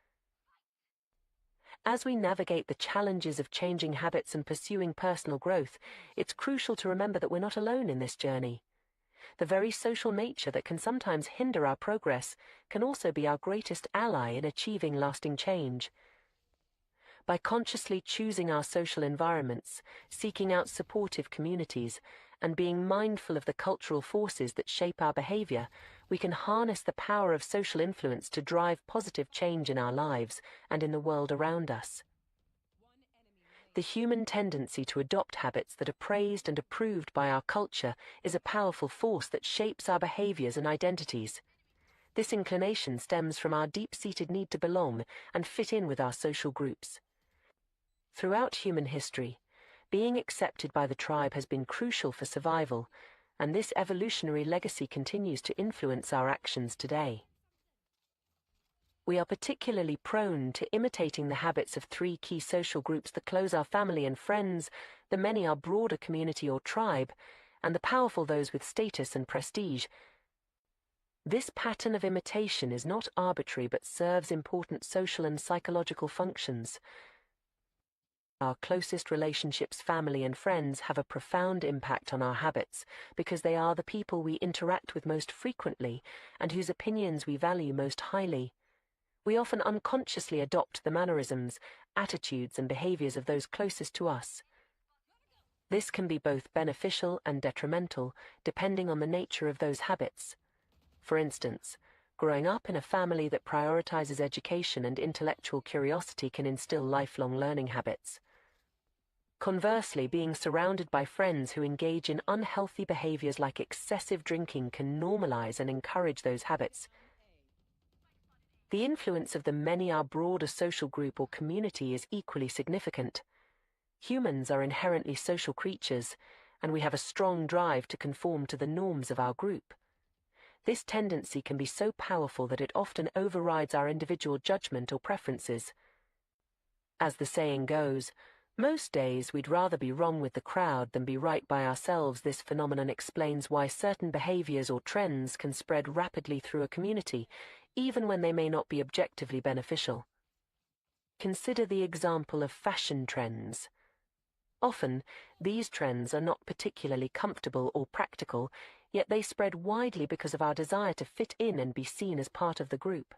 As we navigate the challenges of changing habits and pursuing personal growth, it's crucial to remember that we're not alone in this journey. The very social nature that can sometimes hinder our progress can also be our greatest ally in achieving lasting change. By consciously choosing our social environments, seeking out supportive communities, and being mindful of the cultural forces that shape our behavior, we can harness the power of social influence to drive positive change in our lives and in the world around us. The human tendency to adopt habits that are praised and approved by our culture is a powerful force that shapes our behaviors and identities. This inclination stems from our deep-seated need to belong and fit in with our social groups. Throughout human history, being accepted by the tribe has been crucial for survival, and this evolutionary legacy continues to influence our actions today. We are particularly prone to imitating the habits of three key social groups: the close, our family and friends; the many, our broader community or tribe; and the powerful, those with status and prestige. This pattern of imitation is not arbitrary but serves important social and psychological functions. Our closest relationships, family and friends, have a profound impact on our habits because they are the people we interact with most frequently and whose opinions we value most highly. We often unconsciously adopt the mannerisms, attitudes, and behaviors of those closest to us. This can be both beneficial and detrimental, depending on the nature of those habits. For instance, growing up in a family that prioritizes education and intellectual curiosity can instill lifelong learning habits. Conversely, being surrounded by friends who engage in unhealthy behaviors like excessive drinking can normalize and encourage those habits. The influence of the many, our broader social group or community, is equally significant. Humans are inherently social creatures, and we have a strong drive to conform to the norms of our group. This tendency can be so powerful that it often overrides our individual judgment or preferences. As the saying goes, most days we'd rather be wrong with the crowd than be right by ourselves. This phenomenon explains why certain behaviors or trends can spread rapidly through a community, even when they may not be objectively beneficial. Consider the example of fashion trends. Often, these trends are not particularly comfortable or practical, yet they spread widely because of our desire to fit in and be seen as part of the group.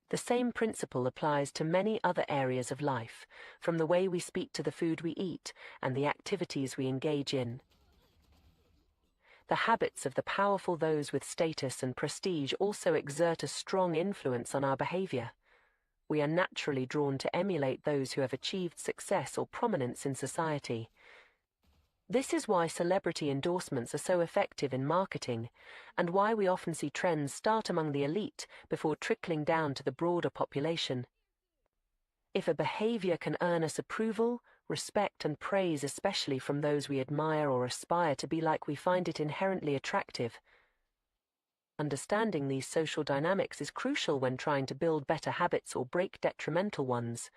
The same principle applies to many other areas of life, from the way we speak to the food we eat and the activities we engage in. The habits of the powerful, those with status and prestige, also exert a strong influence on our behavior. We are naturally drawn to emulate those who have achieved success or prominence in society. This is why celebrity endorsements are so effective in marketing, and why we often see trends start among the elite before trickling down to the broader population. If a behavior can earn us approval, respect, and praise, especially from those we admire or aspire to be like, we find it inherently attractive. Understanding these social dynamics is crucial when trying to build better habits or break detrimental ones.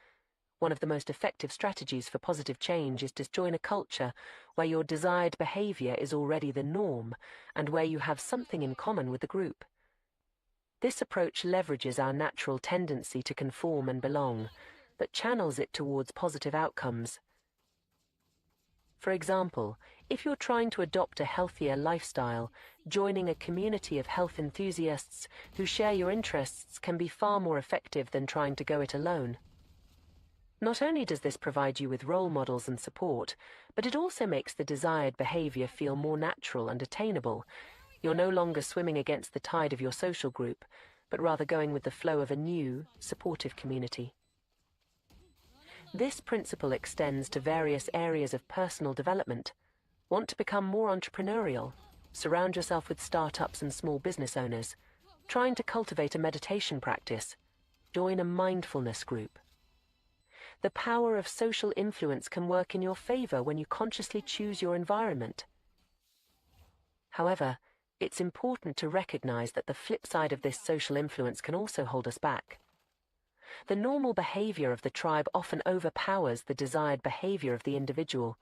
One of the most effective strategies for positive change is to join a culture where your desired behavior is already the norm and where you have something in common with the group. This approach leverages our natural tendency to conform and belong, but channels it towards positive outcomes. For example, if you're trying to adopt a healthier lifestyle, joining a community of health enthusiasts who share your interests can be far more effective than trying to go it alone. Not only does this provide you with role models and support, but it also makes the desired behavior feel more natural and attainable. You're no longer swimming against the tide of your social group, but rather going with the flow of a new, supportive community. This principle extends to various areas of personal development. Want to become more entrepreneurial? Surround yourself with startups and small business owners. Trying to cultivate a meditation practice? Join a mindfulness group. The power of social influence can work in your favor when you consciously choose your environment. However, it's important to recognize that the flip side of this social influence can also hold us back. The normal behavior of the tribe often overpowers the desired behavior of the individual.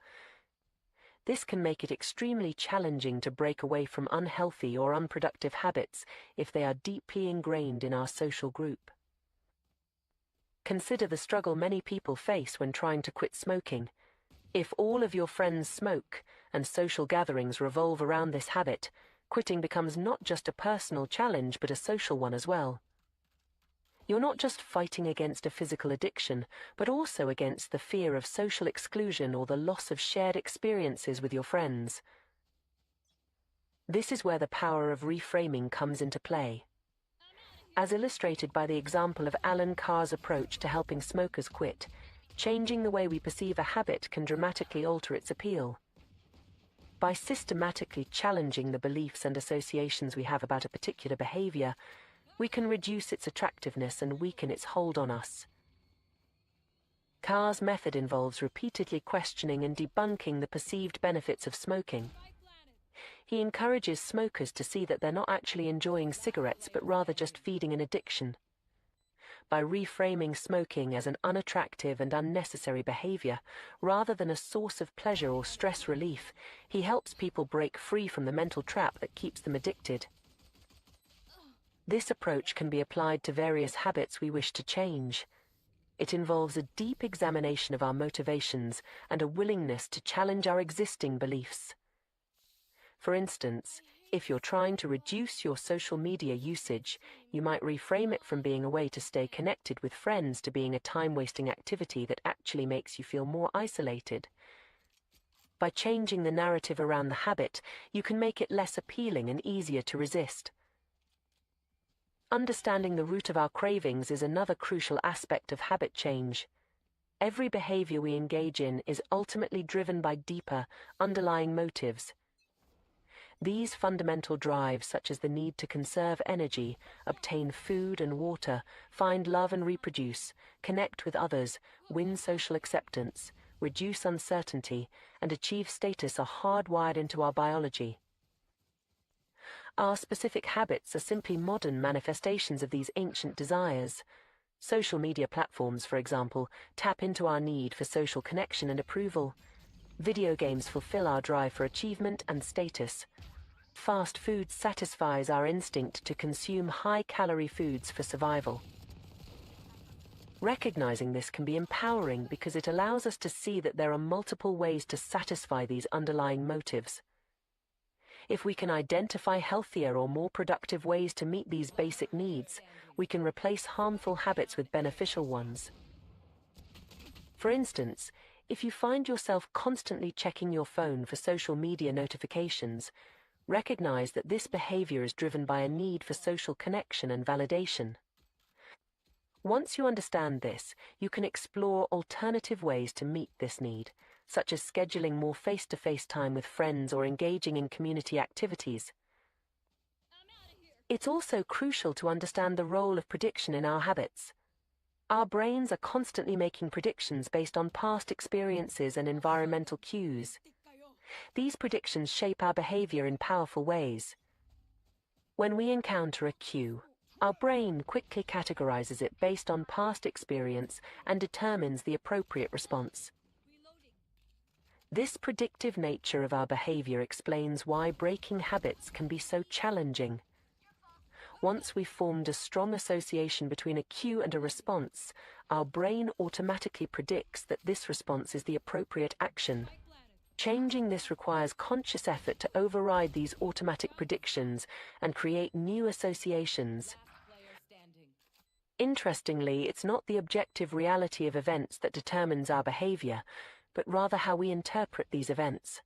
This can make it extremely challenging to break away from unhealthy or unproductive habits if they are deeply ingrained in our social group. Consider the struggle many people face when trying to quit smoking. If all of your friends smoke and social gatherings revolve around this habit, quitting becomes not just a personal challenge but a social one as well. You're not just fighting against a physical addiction, but also against the fear of social exclusion or the loss of shared experiences with your friends. This is where the power of reframing comes into play. As illustrated by the example of Alan Carr's approach to helping smokers quit, changing the way we perceive a habit can dramatically alter its appeal. By systematically challenging the beliefs and associations we have about a particular behavior, we can reduce its attractiveness and weaken its hold on us. Carr's method involves repeatedly questioning and debunking the perceived benefits of smoking. He encourages smokers to see that they're not actually enjoying cigarettes but rather just feeding an addiction. By reframing smoking as an unattractive and unnecessary behavior, rather than a source of pleasure or stress relief, he helps people break free from the mental trap that keeps them addicted. This approach can be applied to various habits we wish to change. It involves a deep examination of our motivations and a willingness to challenge our existing beliefs. For instance, if you're trying to reduce your social media usage, you might reframe it from being a way to stay connected with friends to being a time-wasting activity that actually makes you feel more isolated. By changing the narrative around the habit, you can make it less appealing and easier to resist. Understanding the root of our cravings is another crucial aspect of habit change. Every behavior we engage in is ultimately driven by deeper, underlying motives. These fundamental drives, such as the need to conserve energy, obtain food and water, find love and reproduce, connect with others, win social acceptance, reduce uncertainty, and achieve status, are hardwired into our biology. Our specific habits are simply modern manifestations of these ancient desires. Social media platforms, for example, tap into our need for social connection and approval. Video games fulfill our drive for achievement and status. Fast food satisfies our instinct to consume high-calorie foods for survival. Recognizing this can be empowering because it allows us to see that there are multiple ways to satisfy these underlying motives. If we can identify healthier or more productive ways to meet these basic needs, we can replace harmful habits with beneficial ones. For instance, if you find yourself constantly checking your phone for social media notifications, recognize that this behavior is driven by a need for social connection and validation. Once you understand this, you can explore alternative ways to meet this need, such as scheduling more face-to-face time with friends or engaging in community activities. It's also crucial to understand the role of prediction in our habits. Our brains are constantly making predictions based on past experiences and environmental cues. These predictions shape our behavior in powerful ways. When we encounter a cue, our brain quickly categorizes it based on past experience and determines the appropriate response. This predictive nature of our behavior explains why breaking habits can be so challenging. Once we've formed a strong association between a cue and a response, our brain automatically predicts that this response is the appropriate action. Changing this requires conscious effort to override these automatic predictions and create new associations. Interestingly, it's not the objective reality of events that determines our behavior, but rather how we interpret these events.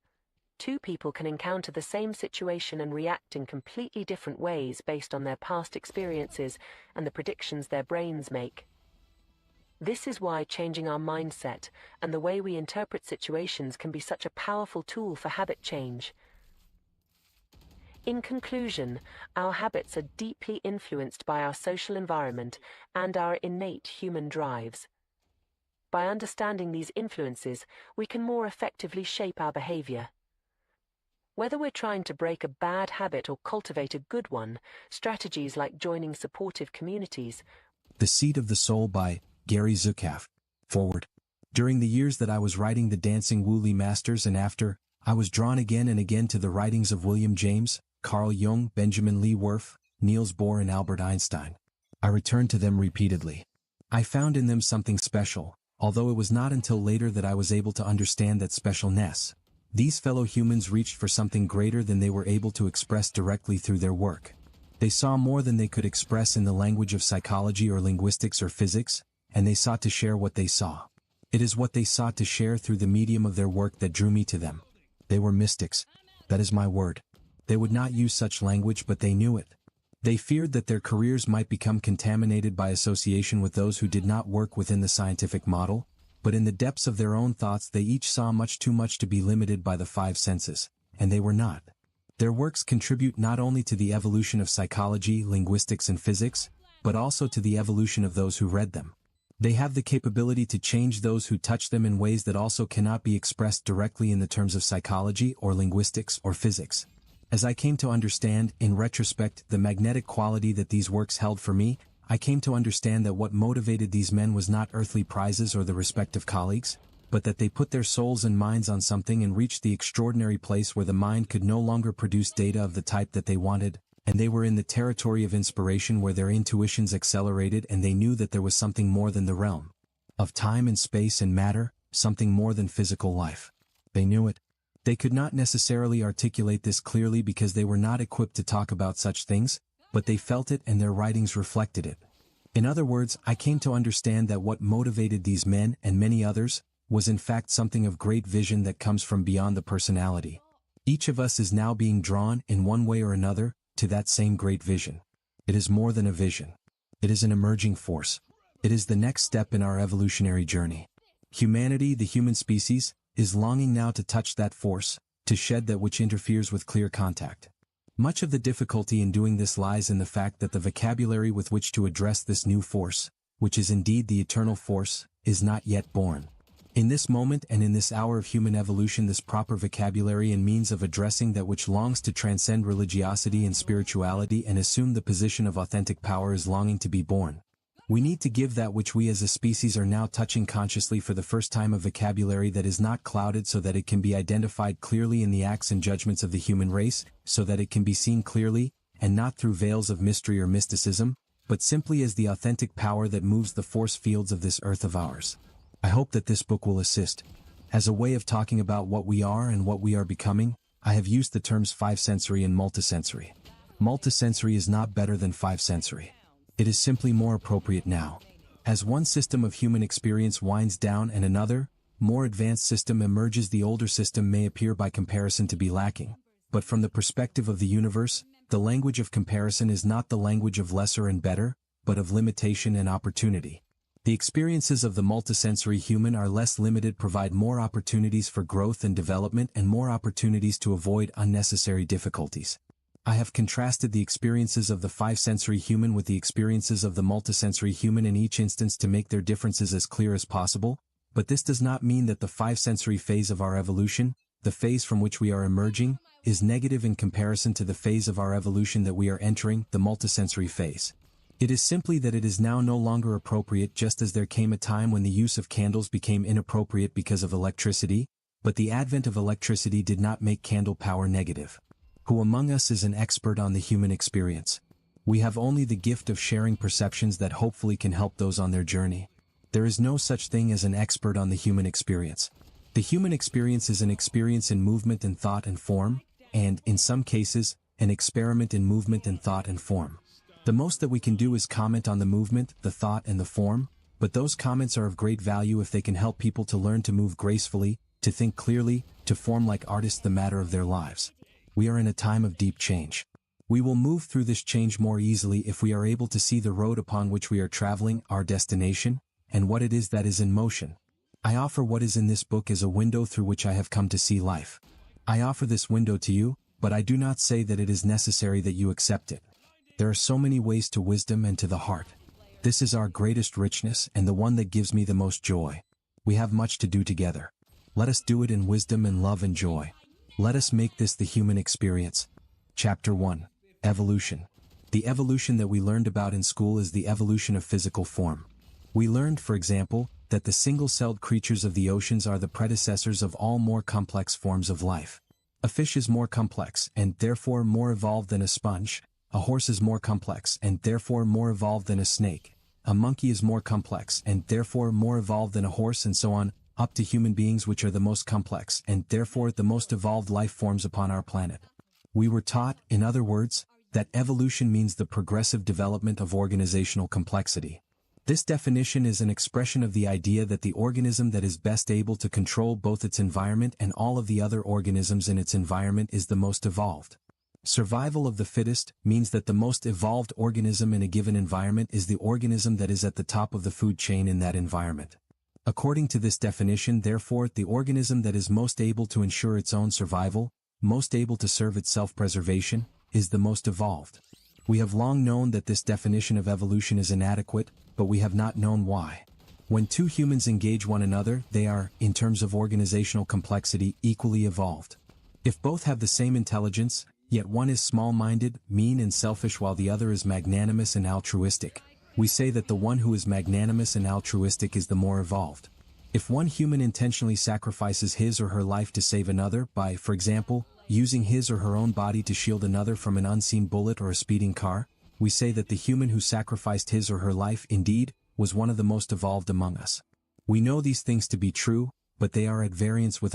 Two people can encounter the same situation and react in completely different ways based on their past experiences and the predictions their brains make. This is why changing our mindset and the way we interpret situations can be such a powerful tool for habit change. In conclusion, our habits are deeply influenced by our social environment and our innate human drives. By understanding these influences, we can more effectively shape our behavior. Whether we're trying to break a bad habit or cultivate a good one, strategies like joining supportive communities. The Seed of the Soul by Gary Zukav. Forward. During the years that I was writing The Dancing Woolley Masters and after, I was drawn again and again to the writings of William James, Carl Jung, Benjamin Lee Worf, Niels Bohr and Albert Einstein. I returned to them repeatedly. I found in them something special, although it was not until later that I was able to understand that specialness. These fellow humans reached for something greater than they were able to express directly through their work. They saw more than they could express in the language of psychology or linguistics or physics, and they sought to share what they saw. It is what they sought to share through the medium of their work that drew me to them. They were mystics. That is my word. They would not use such language, but they knew it. They feared that their careers might become contaminated by association with those who did not work within the scientific model, but in the depths of their own thoughts they each saw much too much to be limited by the five senses, and they were not. Their works contribute not only to the evolution of psychology, linguistics and physics, but also to the evolution of those who read them. They have the capability to change those who touch them in ways that also cannot be expressed directly in the terms of psychology or linguistics or physics. As I came to understand, in retrospect, the magnetic quality that these works held for me, I came to understand that what motivated these men was not earthly prizes or the respect of colleagues, but that they put their souls and minds on something and reached the extraordinary place where the mind could no longer produce data of the type that they wanted, and they were in the territory of inspiration where their intuitions accelerated and they knew that there was something more than the realm of time and space and matter, something more than physical life. They knew it. They could not necessarily articulate this clearly because they were not equipped to talk about such things, but they felt it and their writings reflected it. In other words, I came to understand that what motivated these men and many others was in fact something of great vision that comes from beyond the personality. Each of us is now being drawn, in one way or another, to that same great vision. It is more than a vision. It is an emerging force. It is the next step in our evolutionary journey. Humanity, the human species, is longing now to touch that force, to shed that which interferes with clear contact. Much of the difficulty in doing this lies in the fact that the vocabulary with which to address this new force, which is indeed the eternal force, is not yet born. In this moment and in this hour of human evolution, this proper vocabulary and means of addressing that which longs to transcend religiosity and spirituality and assume the position of authentic power is longing to be born. We need to give that which we as a species are now touching consciously for the first time a vocabulary that is not clouded so that it can be identified clearly in the acts and judgments of the human race, so that it can be seen clearly, and not through veils of mystery or mysticism, but simply as the authentic power that moves the force fields of this earth of ours. I hope that this book will assist. As a way of talking about what we are and what we are becoming, I have used the terms five-sensory and multisensory. Multisensory is not better than five-sensory. It is simply more appropriate now. As one system of human experience winds down and another, more advanced system emerges, the older system may appear by comparison to be lacking. But from the perspective of the universe, the language of comparison is not the language of lesser and better, but of limitation and opportunity. The experiences of the multisensory human are less limited, provide more opportunities for growth and development and more opportunities to avoid unnecessary difficulties. I have contrasted the experiences of the five-sensory human with the experiences of the multisensory human in each instance to make their differences as clear as possible, but this does not mean that the five-sensory phase of our evolution, the phase from which we are emerging, is negative in comparison to the phase of our evolution that we are entering, the multisensory phase. It is simply that it is now no longer appropriate, just as there came a time when the use of candles became inappropriate because of electricity, but the advent of electricity did not make candle power negative. Who among us is an expert on the human experience? We have only the gift of sharing perceptions that hopefully can help those on their journey. There is no such thing as an expert on the human experience. The human experience is an experience in movement and thought and form, and, in some cases, an experiment in movement and thought and form. The most that we can do is comment on the movement, the thought and the form, but those comments are of great value if they can help people to learn to move gracefully, to think clearly, to form like artists the matter of their lives. We are in a time of deep change. We will move through this change more easily if we are able to see the road upon which we are traveling, our destination, and what it is that is in motion. I offer what is in this book as a window through which I have come to see life. I offer this window to you, but I do not say that it is necessary that you accept it. There are so many ways to wisdom and to the heart. This is our greatest richness and the one that gives me the most joy. We have much to do together. Let us do it in wisdom and love and joy. Let us make this the human experience. Chapter 1. Evolution. The evolution that we learned about in school is the evolution of physical form. We learned, for example, that the single-celled creatures of the oceans are the predecessors of all more complex forms of life. A fish is more complex and therefore more evolved than a sponge. A horse is more complex and therefore more evolved than a snake. A monkey is more complex and therefore more evolved than a horse, and so on, up to human beings, which are the most complex and therefore the most evolved life forms upon our planet. We were taught, in other words, that evolution means the progressive development of organizational complexity. This definition is an expression of the idea that the organism that is best able to control both its environment and all of the other organisms in its environment is the most evolved. Survival of the fittest means that the most evolved organism in a given environment is the organism that is at the top of the food chain in that environment. According to this definition, therefore, the organism that is most able to ensure its own survival, most able to serve its self-preservation, is the most evolved. We have long known that this definition of evolution is inadequate, but we have not known why. When two humans engage one another, they are, in terms of organizational complexity, equally evolved. If both have the same intelligence, yet one is small-minded, mean and selfish while the other is magnanimous and altruistic, we say that the one who is magnanimous and altruistic is the more evolved. If one human intentionally sacrifices his or her life to save another by, for example, using his or her own body to shield another from an unseen bullet or a speeding car, we say that the human who sacrificed his or her life, indeed, was one of the most evolved among us. We know these things to be true, but they are at variance with our